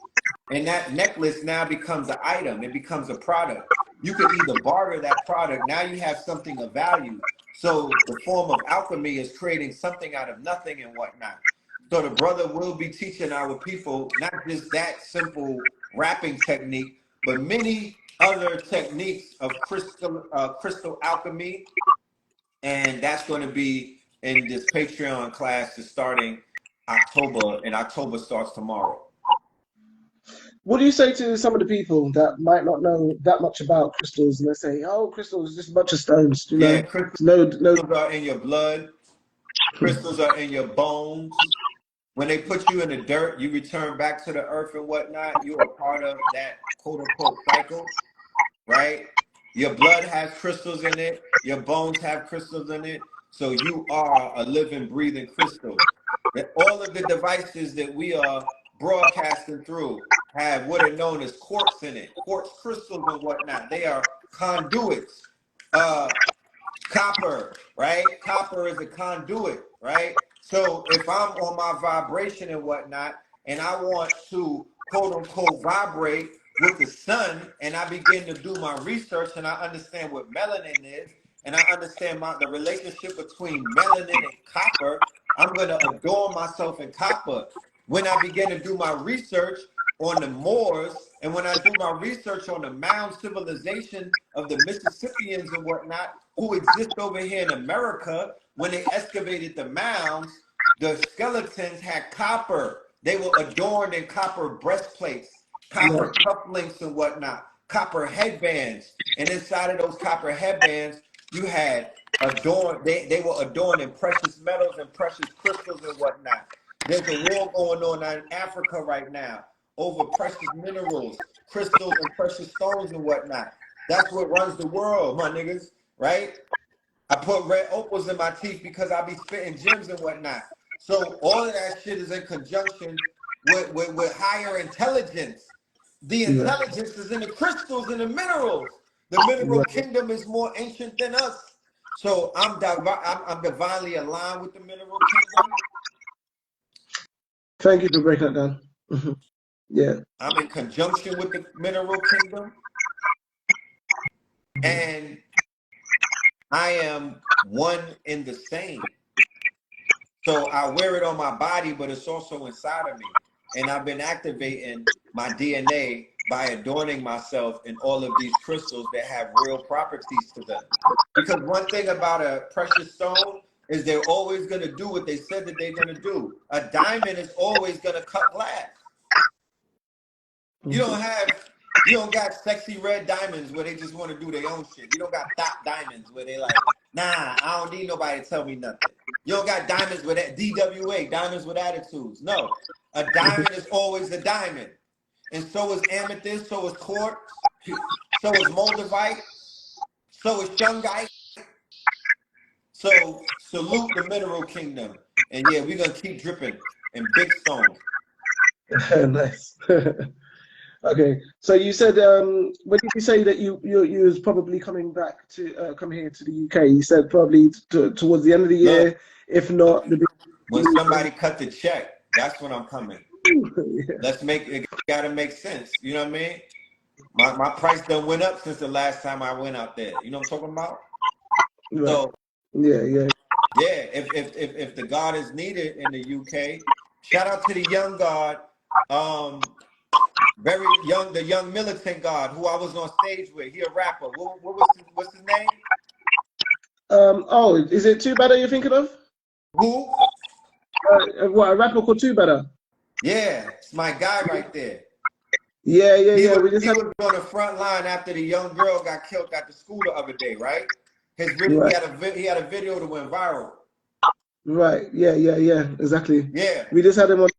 And that necklace now becomes an item, it becomes a product. You could either barter that product, now you have something of value. So the form of alchemy is creating something out of nothing and whatnot. So the brother will be teaching our people not just that simple wrapping technique, but many other techniques of crystal alchemy, and that's going to be in this Patreon class that's starting October, and October starts tomorrow. What do you say to some of the people that might not know that much about crystals, and they say, "Oh, crystals is just a bunch of stones." Yeah, crystals It's no. are in your blood. Crystals are in your bones. When they put you in the dirt, you return back to the earth and whatnot. You are part of that quote unquote cycle, right? Your blood has crystals in it. Your bones have crystals in it. So you are a living, breathing crystal. That all of the devices that we are broadcasting through have what are known as quartz in it, quartz crystals and whatnot. They are conduits. Uh, Copper, right? Copper is a conduit, right? So if I'm on my vibration and whatnot, and I want to quote unquote vibrate with the sun, and I begin to do my research and I understand what melanin is, and I understand the relationship between melanin and copper, I'm going to adorn myself in copper. When I begin to do my research on the Moors, and when I do my research on the mound civilization of the Mississippians and whatnot, who exist over here in America, when they excavated the mounds, the skeletons had copper. They were adorned in copper breastplates, Yeah, copper cufflinks and whatnot, copper headbands. And inside of those copper headbands, you had adorned, they were adorned in precious metals and precious crystals and whatnot. There's a war going on in Africa right now over precious minerals, crystals, and precious stones and whatnot. That's what runs the world, my niggas, right? I put red opals in my teeth because I be spitting gems and whatnot. So all of that shit is in conjunction with higher intelligence. The yeah, intelligence is in the crystals and the minerals. The mineral right. kingdom is more ancient than us. So I'm divinely aligned with the mineral kingdom. Thank you for breaking that down. Mhm. Yeah, I'm in conjunction with the mineral kingdom. And I am one in the same. So I wear it on my body, but it's also inside of me. And I've been activating my DNA by adorning myself in all of these crystals that have real properties to them. Because one thing about a precious stone is they're always going to do what they said that they're going to do. A diamond is always going to cut glass. You don't have, you don't got sexy red diamonds where they just want to do their own shit. You don't got top diamonds where they like, nah, I don't need nobody to tell me nothing. You don't got diamonds with that DWA, diamonds with attitudes. No, a diamond is always a diamond. And so is amethyst, so is quartz, so is moldavite, so is shungite. So salute the mineral kingdom. And yeah, we're going to keep dripping in big stones. Nice. Okay, so you said when did you say that you was probably coming back to come here to the UK? You said probably towards the end of the year, Look, if not the when somebody cut the check, that's when I'm coming. yeah. Let's make it, gotta make sense. You know what I mean? My price done went up since the last time I went out there. You know what I'm talking about? Right. So Yeah. yeah, if the God is needed in the UK, shout out to the young God, very young, the young militant God who I was on stage with. He a rapper. What's his name? Oh, is it Too Better you're thinking of? Who? What, a rapper called Too Better? Yeah, it's my guy right there. Yeah. He We just had was on the front line after the young girl got killed at the school the other day, right? His video, right. he had a video that went viral. Right. Yeah. Exactly. Yeah, We just had him on.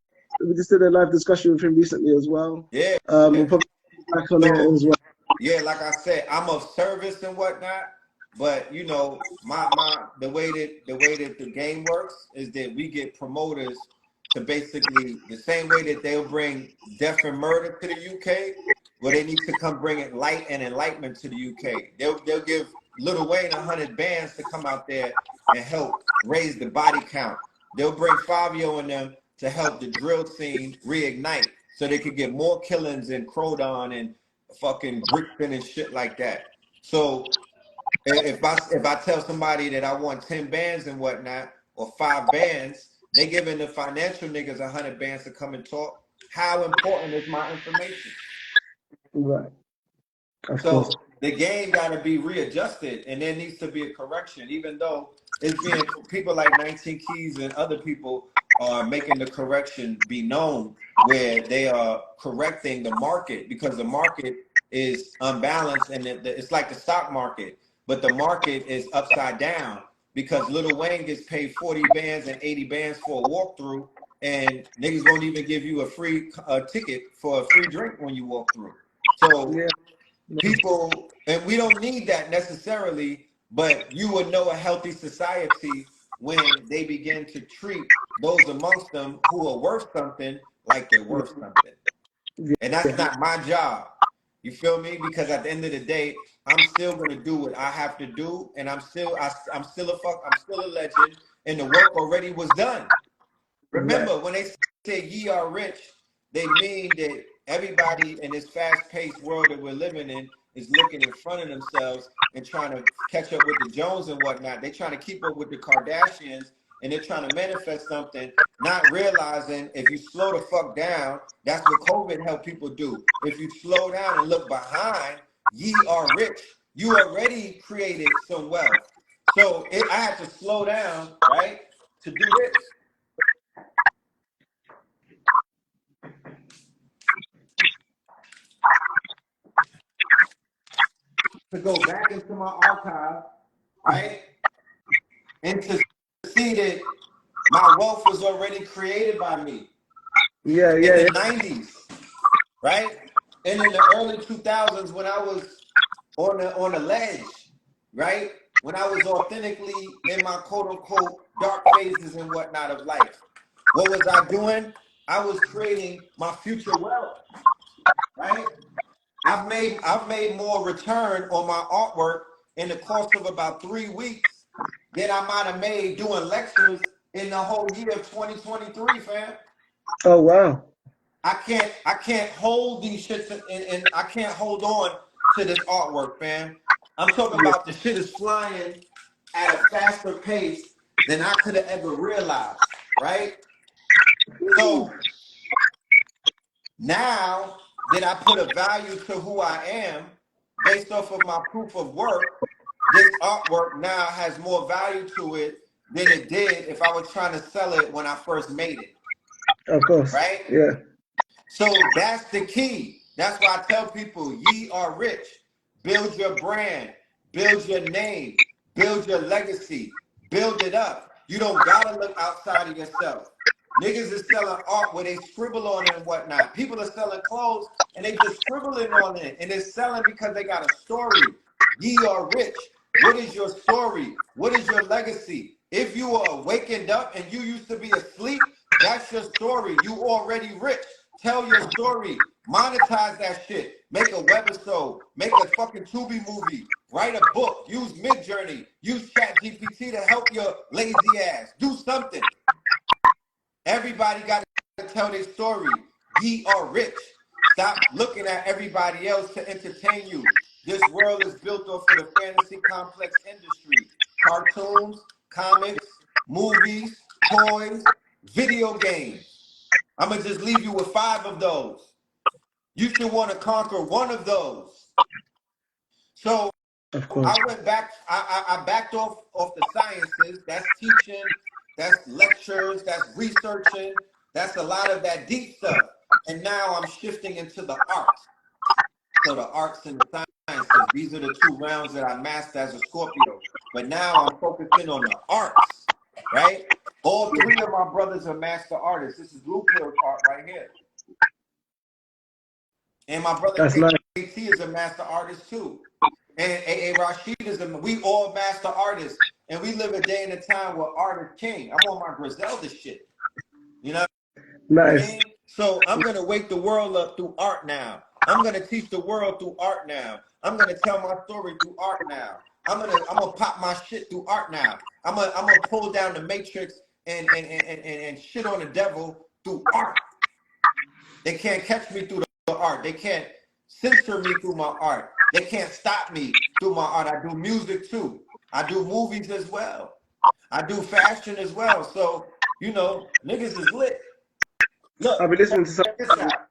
We just did a live discussion with him recently as well. yeah. We'll probably be back on it So as well. yeah, like I said, I'm of service and whatnot. But you know, the way that the game works is that we get promoters to basically the same way that they'll bring death and murder to the UK. Well, they need to come bring it light and enlightenment to the UK. They'll give Lil Wayne 100 bands to come out there and help raise the body count. They'll bring Fabio and them to help the drill scene reignite so they could get more killings in Crodon and fucking Brickton and shit like that. So if I tell somebody that I want 10 bands and whatnot, or 5 bands, they giving the financial niggas 100 bands to come and talk. How important is my information? Right. Of So course. the game got to be readjusted, and there needs to be a correction, even though it's being people like 19 Keys and other people are making the correction be known, where they are correcting the market because the market is unbalanced, and it's like the stock market, but the market is upside down because Lil Wayne gets paid 40 bands and 80 bands for a walkthrough, and niggas won't even give you a free ticket for a free drink when you walk through. So Yeah. people, and we don't need that necessarily, but you would know a healthy society when they begin to treat those amongst them who are worth something like they're worth something. And that's not my job. You feel me? Because at the end of the day, I'm still gonna do what I have to do, and I'm still a legend, and the work already was done. Remember, when they say ye are rich, they mean that everybody in this fast-paced world that we're living in is looking in front of themselves and trying to catch up with the Jones and whatnot. They're trying to keep up with the Kardashians, and they're trying to manifest something, not realizing if you slow the fuck down, that's what COVID helped people do. If you slow down and look behind, ye are rich. You already created some wealth. So I had to slow down, right, to do this. To go back into my archive, right? And to see that my wealth was already created by me Yeah. in the 90s, right? And in the early 2000s when I was on the ledge, right? When I was authentically in my quote unquote dark phases and whatnot of life. What was I doing? I was creating my future wealth, right? I've made more return on my artwork in the course of about 3 weeks than I might have made doing lectures in the whole year of 2023, fam. Oh wow. I can't hold these shits and I can't hold on to this artwork, fam. I'm talking Yeah. about the shit is flying at a faster pace than I could have ever realized, right? So now that I put a value to who I am based off of my proof of work, this artwork now has more value to it than it did if I was trying to sell it when I first made it, Of course. right? Yeah. So that's the key. That's why I tell people, ye are rich. Build your brand, build your name, build your legacy, build it up. You don't gotta look outside of yourself. Niggas is selling art where they scribble on it and whatnot. People are selling clothes and they just scribbling on it. And they're selling because they got a story. Ye are rich. What is your story? What is your legacy? If you are awakened up and you used to be asleep, that's your story. You already rich. Tell your story. Monetize that shit. Make a webisode. Make a fucking Tubi movie. Write a book. Use Midjourney. Use ChatGPT to help your lazy ass. Do something. Everybody got to tell their story. Ye are rich. Stop looking at everybody else to entertain you. This world is built off of the fantasy complex industry. Cartoons, comics, movies, toys, video games. I'm going to just leave you with 5 of those. You should want to conquer one of those. So Of course. I went back, I backed off the sciences. That's teaching, that's lectures, that's researching, that's a lot of that deep stuff. And now I'm shifting into the arts. So the arts and the sciences, these are the 2 rounds that I mastered as a Scorpio. But now I'm focusing on the arts, right? All 3 of my brothers are master artists. This is Blue Pill's art right here. And my brother That's nice. KT is a master artist too. And A.A. Rashid we all master artists. And we live a day and a time where art is king. I'm on my Griselda shit. You know what I Nice. mean? So I'm going to wake the world up through art now. I'm going to teach the world through art now. I'm going to tell my story through art now. I'm gonna pop my shit through art now. I'm gonna pull down the matrix and shit on the devil through art. They can't catch me through the art. They can't censor me through my art. They can't stop me through my art. I do music too. I do movies as well. I do fashion as well. So, you know, niggas is lit. Look, I've been listening to some. check this out.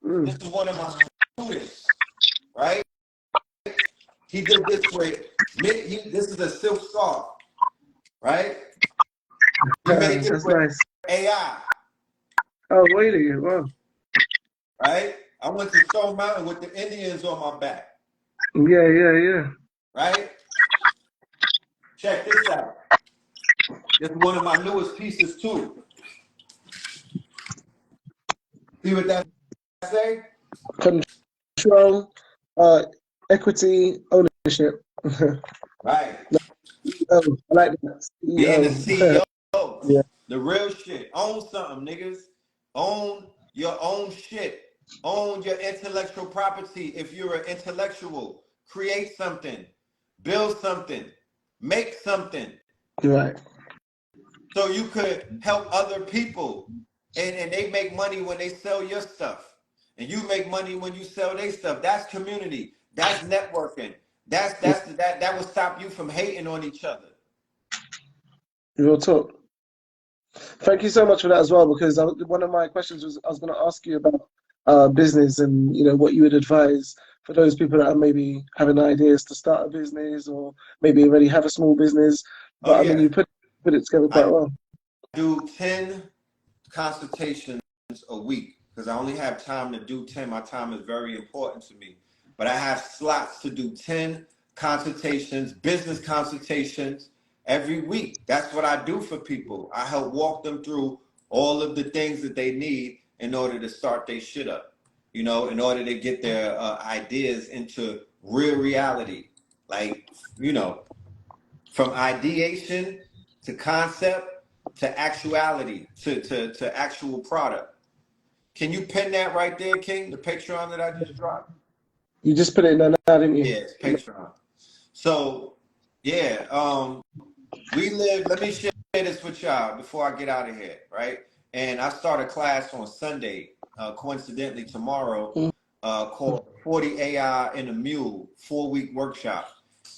This is one of my students, right? He did this with, this is a silk scarf, right? He made this That's with nice. AI, Oh, really? Wow. right? I went to Stone Mountain with the Indians on my back, Yeah. right? Check this out. This is one of my newest pieces too. See what that say? Control, equity, ownership. Right. Oh, I like that. Being the CEO. CEO, Yeah. the real shit. Own something, niggas. Own your own shit. Own your intellectual property if you're an intellectual. Create something. Build something. Make something. Right. So you could help other people. And they make money when they sell your stuff. And you make money when you sell their stuff. That's community. That's networking. That will stop you from hating on each other. Real talk. Thank you so much for that as well, because one of my questions was I was going to ask you about business and what you would advise for those people that are maybe having ideas to start a business or maybe already have a small business. Oh But I mean, yeah. you put it together quite I well. do 10 consultations a week because I only have time to do 10. My time is very important to me. But I have slots to do 10 consultations, business consultations every week. That's what I do for people. I help walk them through all of the things that they need in order to start their shit up, in order to get their ideas into real reality. Like, from ideation to concept to actuality to actual product. Can you pin that right there, King? The Patreon that I just dropped? You just put it in there now, didn't you? Yeah, it's Patreon. So, yeah, let me share this with y'all before I get out of here, right? And I start a class on Sunday, coincidentally tomorrow, called 40 AI and a Mule 4-week workshop.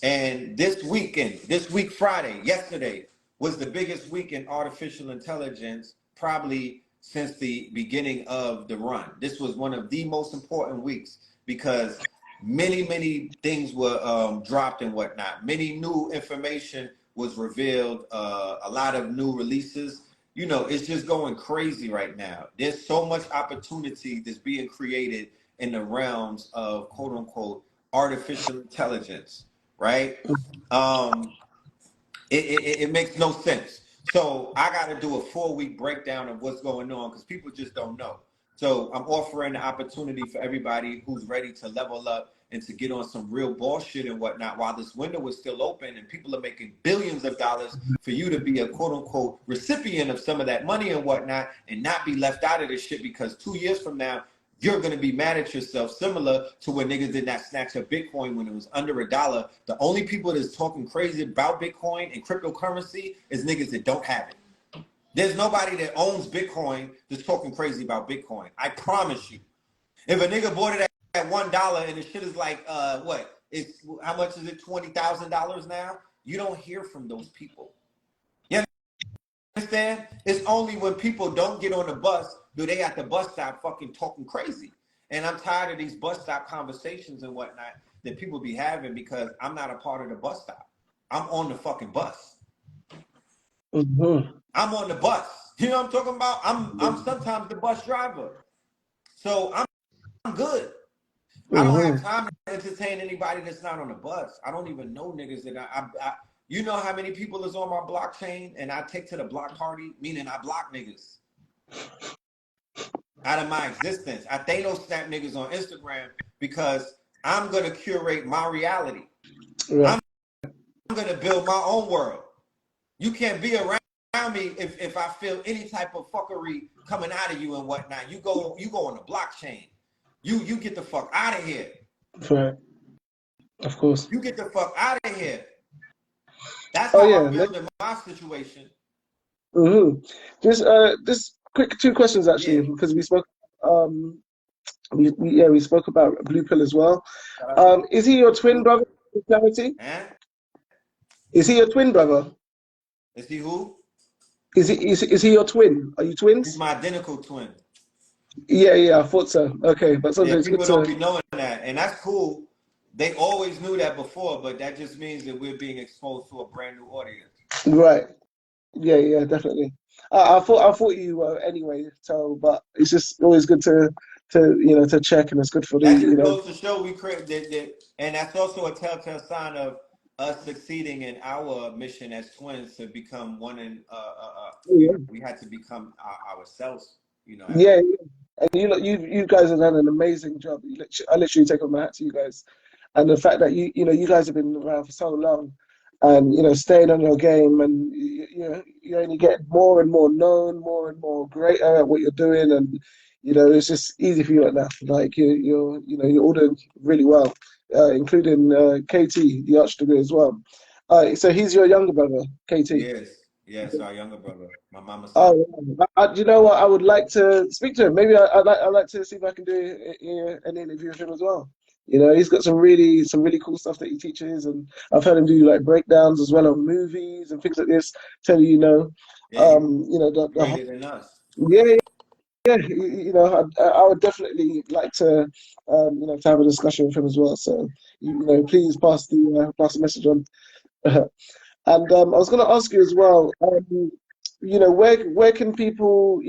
And this week Friday, yesterday, was the biggest week in artificial intelligence probably since the beginning of the run. This was one of the most important weeks because many things were dropped and whatnot. Many new information was revealed. A lot of new releases. You know, it's just going crazy right now. There's so much opportunity that's being created in the realms of quote unquote artificial intelligence, right? Um, it makes no sense. So I got to do a 4-week breakdown of what's going on because people just don't know. So I'm offering the opportunity for everybody who's ready to level up and to get on some real bullshit and whatnot while this window is still open and people are making billions of dollars for you to be a quote unquote recipient of some of that money and whatnot and not be left out of this shit because 2 years from now, you're going to be mad at yourself, similar to when niggas did not snatch up Bitcoin when it was under $1. The only people that's talking crazy about Bitcoin and cryptocurrency is niggas that don't have it. There's nobody that owns Bitcoin that's talking crazy about Bitcoin. I promise you. If a nigga bought it at $1 and the shit is like, what? It's how much is it? $20,000 now? You don't hear from those people. You understand? It's only when people don't get on the bus do they at the bus stop fucking talking crazy. And I'm tired of these bus stop conversations and whatnot that people be having because I'm not a part of the bus stop. I'm on the fucking bus. Mm-hmm. I'm on the bus. You know what I'm talking about? I'm sometimes the bus driver. So I'm good. I don't have time to entertain anybody that's not on the bus. I don't even know niggas that I you know how many people is on my blockchain and I take to the block party, meaning I block niggas out of my existence. I Thanos snap niggas on Instagram because I'm gonna curate my reality. Right. I'm gonna build my own world. You can't be around me if I feel any type of fuckery coming out of you and whatnot. You go on the blockchain. You get the fuck out of here. Right. Of course. You get the fuck out of here. That's Oh how yeah. I'm building my situation. Mm-hmm. Just quick 2 questions actually Yeah. because we spoke um we spoke about Blue Pill as well. Is he your twin brother? Clarity? Huh? Is he your twin brother? Is he who? Is he your twin? Are you He's twins? my identical twin. Yeah, I thought so. Okay, but Yeah, sometimes it's good people don't to. be knowing that. And that's cool. They always knew that before, but that just means that we're being exposed to a brand new audience. Right. Yeah, definitely. I thought you were anyway. So, but it's just always good to check, and it's good for the That just goes to show we create that, and that's also a telltale sign of us succeeding in our mission as twins to become one. And you know, yeah, we had to become ourselves. You know, yeah, yeah. And you guys have done an amazing job. I literally take off my hat to you guys, and the fact that you guys have been around for so long, and staying on your game, and you only get more and more known, more and more greater at what you're doing, and it's just easy for you right now. Like you're all doing really well, including KT, the arch degree as well. So he's your younger brother, KT. yes, our younger brother, my mama's son. Oh, do you know what? I would like to speak to him. Maybe I'd like to see if I can do an interview with him as well. He's got some really cool stuff that he teaches, and I've heard him do like breakdowns as well on movies and things like this. Tell you, Yeah, he's the greater than us. yeah, yeah. I would definitely like to to have a discussion with him as well. So please pass the message on. And I was going to ask you as well, where can people,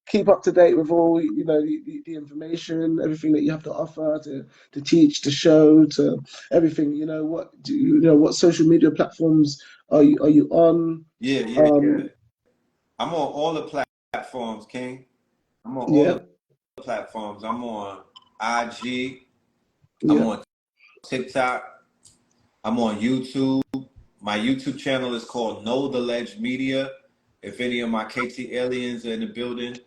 keep up to date with all, the information, everything that you have to offer to teach, to show, to everything. What social media platforms are you on? Yeah. Um, I'm on all the platforms, King. I'm on all yeah, the platforms. I'm on IG. I'm yeah, on TikTok. I'm on YouTube. My YouTube channel is called Know the Ledge Media. If any of my KT aliens are in the building,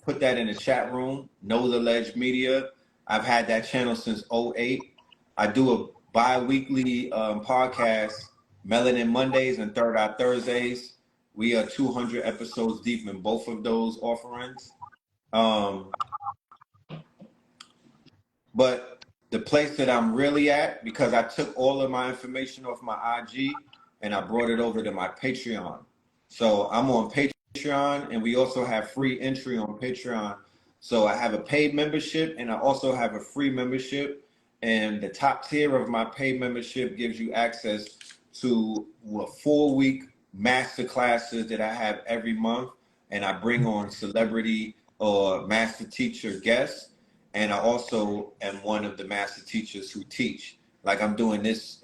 put that in the chat room. Know the Ledge Media. I've had that channel since '08. I do a bi-weekly podcast, Melanin Mondays and Third Eye Thursdays. We are 200 episodes deep in both of those offerings. Um, but the place that I'm really at, because I took all of my information off my IG and I brought it over to my Patreon. So I'm on Patreon, and we also have free entry on Patreon. So I have a paid membership, and I also have a free membership. And the top tier of my paid membership gives you access to 4-week master classes that I have every month, and I bring on celebrity or master teacher guests. And I also am one of the master teachers who teach. Like I'm doing this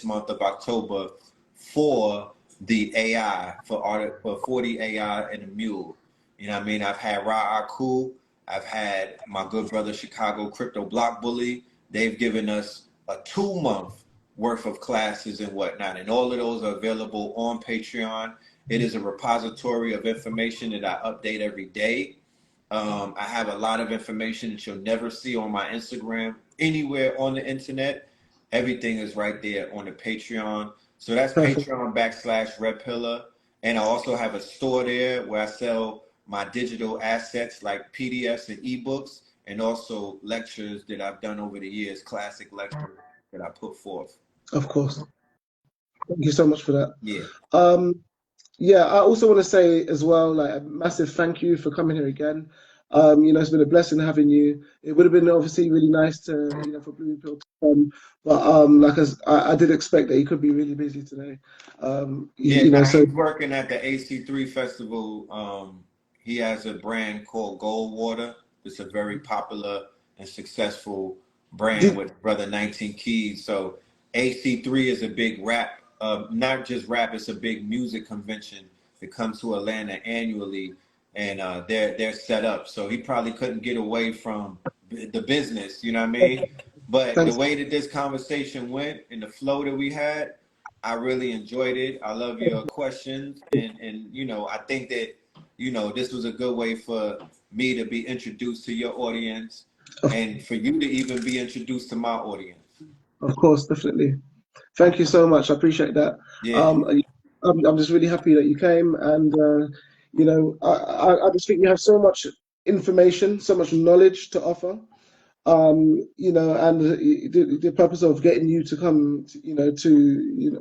month of October for the AI, for the AI and the Mule. You know what I mean? I've had Ra Aku, I've had my good brother Chicago Crypto Block Bully. They've given us a 2-month worth of classes and whatnot, and all of those are available on Patreon. It is a repository of information that I update every day. I have a lot of information that you'll never see on my Instagram anywhere on the internet. Everything is right there on the Patreon. So that's Perfect. Patreon.com/Red Pillar. And I also have a store there where I sell my digital assets like PDFs and ebooks, and also lectures that I've done over the years, classic lectures that I put forth. Of course. Thank you so much for that. Yeah. Yeah, I also want to say as well, like a massive thank you for coming here again. It's been a blessing having you. It would have been obviously really nice to, for Blue Pill to come, but like I did expect that he could be really busy today. So He's working at the AC3 festival. He has a brand called Gold Water. It's a very popular and successful brand did, with Brother 19 Keys. So AC3 is a big rap, not just rap, it's a big music convention that comes to Atlanta annually, and they're set up. So he probably couldn't get away from the business, you know what I mean? But the thanks. way that this conversation went and the flow that we had, I really enjoyed it. I love your questions, and I think that this was a good way for me to be introduced to your audience, and for you to even be introduced to my audience. Of course, definitely. Thank you so much. I appreciate that. Yeah, Um, I'm just really happy that you came, and I just think you have so much information, so much knowledge to offer. And the purpose of getting you to come,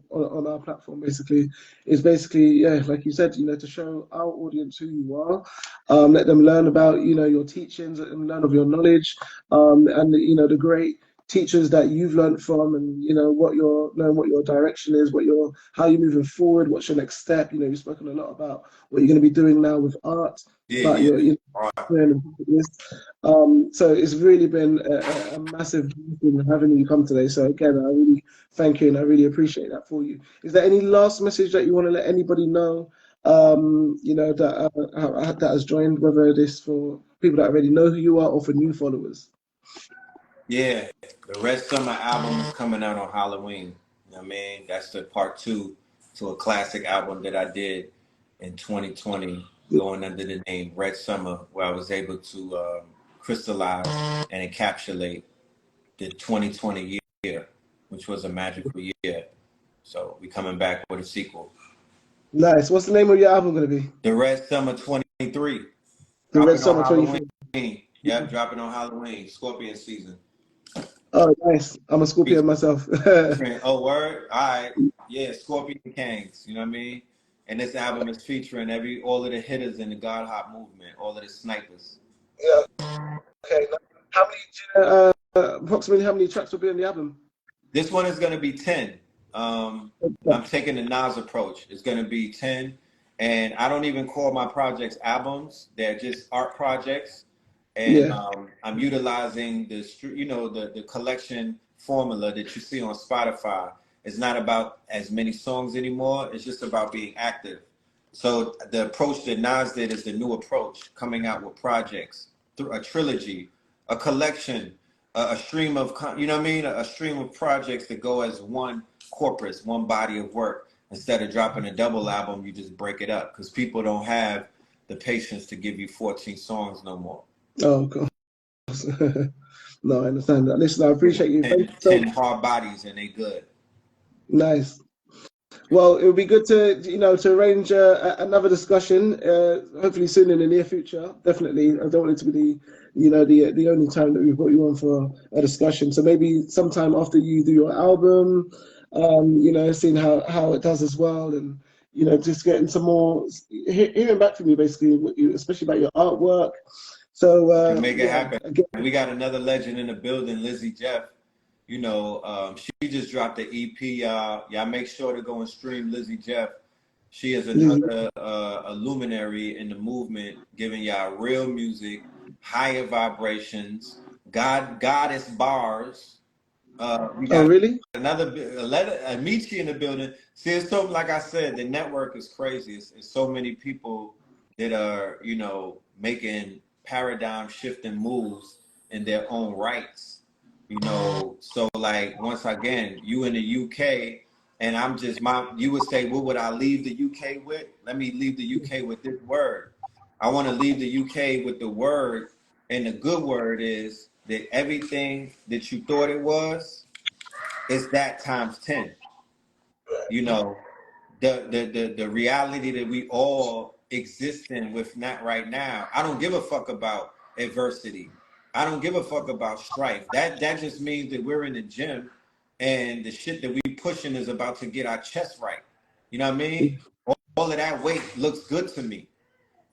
on our platform basically is basically, yeah, like you said, to show our audience who you are, let them learn about, your teachings, let them learn of your knowledge, and the great teachers that you've learned from, and learn what your direction is, how you're moving forward, what's your next step. You've spoken a lot about what you're going to be doing now with art, about yeah. All right. so it's really been a massive blessing having you come today. So again, I really thank you, and I really appreciate that for you. Is there any last message that you want to let anybody know? That has joined, whether it is for people that already know who you are or for new followers. Yeah, the Red Summer album is coming out on Halloween. You know what I mean? That's the part 2 to a classic album that I did in 2020, going under the name Red Summer, where I was able to crystallize and encapsulate the 2020 year, which was a magical year. So we coming back with a sequel. Nice. What's the name of your album going to be? The Red Summer 23. The Red Dropping on Summer 23. Halloween. Yep, dropping on Halloween. Scorpion season. Oh, nice. I'm a Scorpio myself. Oh, word? All right. Yeah, Scorpion Kings. You know what I mean? And this album is featuring all of the hitters in the God Hop movement, all of the snipers. Yeah. Okay. How approximately how many tracks will be on the album? This one is going to be 10. I'm taking the Nas approach. It's going to be 10. And I don't even call my projects albums. They're just art projects. And I'm utilizing the collection formula that you see on Spotify. It's not about as many songs anymore. It's just about being active. So the approach that Nas did is the new approach, coming out with projects, through a trilogy, a collection, a stream of, a stream of projects that go as one corpus, one body of work. Instead of dropping a double album, you just break it up because people don't have the patience to give you 14 songs no more. Oh, of course. No, I understand that. Listen, I appreciate you. 10 hard bodies and they good. Nice. Well, it would be good to arrange another discussion, hopefully soon in the near future. Definitely, I don't want it to be the only time that we've got you on for a discussion. So maybe sometime after you do your album, You know, seeing how it does as well, and you know, just getting some more hearing back from you basically, especially about your artwork. So Can make it yeah, happen. again, We got another legend in the building, Lizzie Jeff. You know, she just dropped the EP, y'all. Y'all make sure to go and stream Lizzie Jeff. She is Lizzie. another a luminary in the movement, giving y'all real music, higher vibrations, goddess bars. We Oh, got really? another Amici in the building. See, it's so like I said, the network is crazy. It's so many people that are, you know, making paradigm shifting moves in their own rights. You know, so like once again, you in the UK, and I'm just you would say, what would I leave the UK with? Let me leave the UK with this word. I want to leave the UK with the word, and the good word is that everything that you thought it was, it's that times 10. You know, the reality that we all exist in with not right now. I don't give a fuck about adversity. I don't give a fuck about strife. That just means that we're in the gym and the shit that we pushing is about to get our chest right. You know what I mean? All of that weight looks good to me.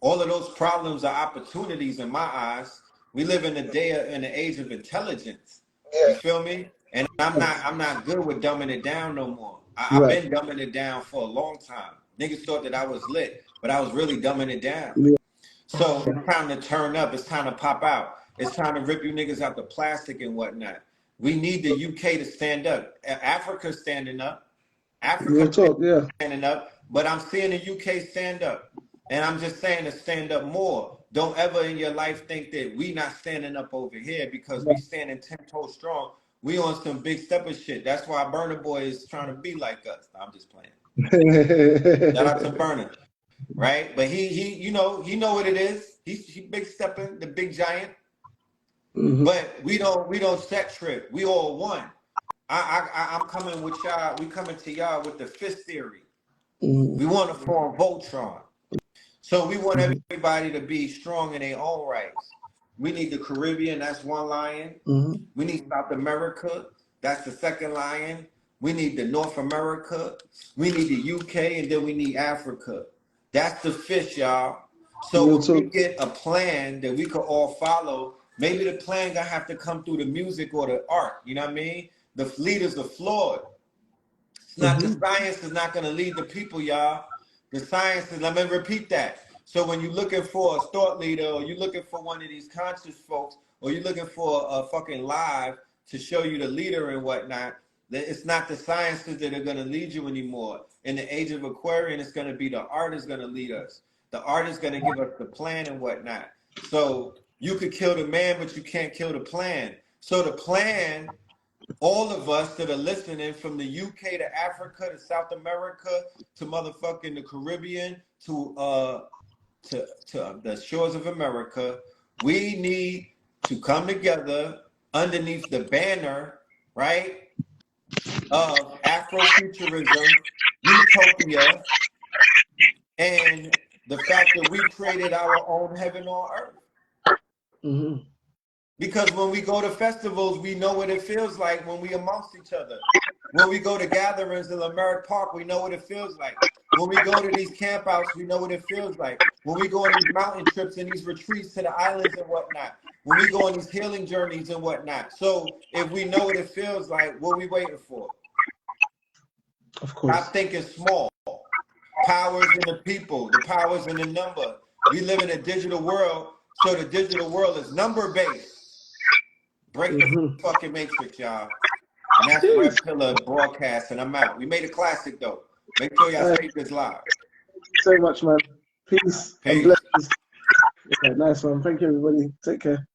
All of those problems are opportunities in my eyes. We live in in the age of intelligence. You Yeah. feel me? And I'm not good with dumbing it down no more. I've Right. been dumbing it down for a long time. Niggas thought that I was lit, but I was really dumbing it down. Yeah. So it's time to turn up. It's time to pop out. It's time to rip you niggas out the plastic and whatnot. We need the UK to stand up. Africa's standing up. Real Africa talk. Yeah. standing up, but I'm seeing the UK stand up. And I'm just saying to stand up more. Don't ever in your life think that we not standing up over here because we standing 10 toes strong. We on some big stepper shit. That's why Burner Boy is trying to be like us. I'm just playing. Shout out to Burner, right? But he he know what it is. He big stepping, the big giant. Hmm. But we don't set trip. We all one. I'm coming with y'all. We coming to y'all with the fist theory. Hmm. We want to form Voltron. So we want Hmm. everybody to be strong in their own rights. We need the Caribbean, that's one lion. Hmm. We need South America, that's the second lion. We need the North America. We need the UK, and then we need Africa. That's the fish, y'all. So Real when we talk. get a plan that we could all follow, maybe the plan gonna have to come through the music or the art. You know what I mean? The leaders are flawed. It's not the Hmm. science is not gonna lead the people, y'all. The science is, let me repeat that. So when you're looking for a thought leader, or you're looking for one of these conscious folks, or you're looking for a fucking live to show you the leader and whatnot, it's not the sciences that are gonna lead you anymore. In the age of Aquarian, it's gonna be the art is gonna lead us. The art is gonna give us the plan and whatnot. So you could kill the man, but you can't kill the plan. So the plan, all of us that are listening from the UK to Africa to South America to motherfucking the Caribbean to the shores of America, we need to come together underneath the banner, right, of Afrofuturism, utopia, and the fact that we created our own heaven on earth. Hmm. Because when we go to festivals, we know what it feels like when we amongst each other. When we go to gatherings in Lamerick Park, we know what it feels like. When we go to these campouts, we know what it feels like. When we go on these mountain trips and these retreats to the islands and whatnot. When we go on these healing journeys and whatnot. So if we know what it feels like, what are we waiting for? Of Stop course. thinking small. Powers in the people, the powers in the number. We live in a digital world, so the digital world is number based. Break the Hmm. fucking matrix, y'all. And that's Jeez. Red Pillar broadcast, and I'm out. We made a classic though. Make sure y'all Thank speak this live. you so much, man. Peace and Peace. blessings. Yeah, nice one. Thank you, everybody. Take care.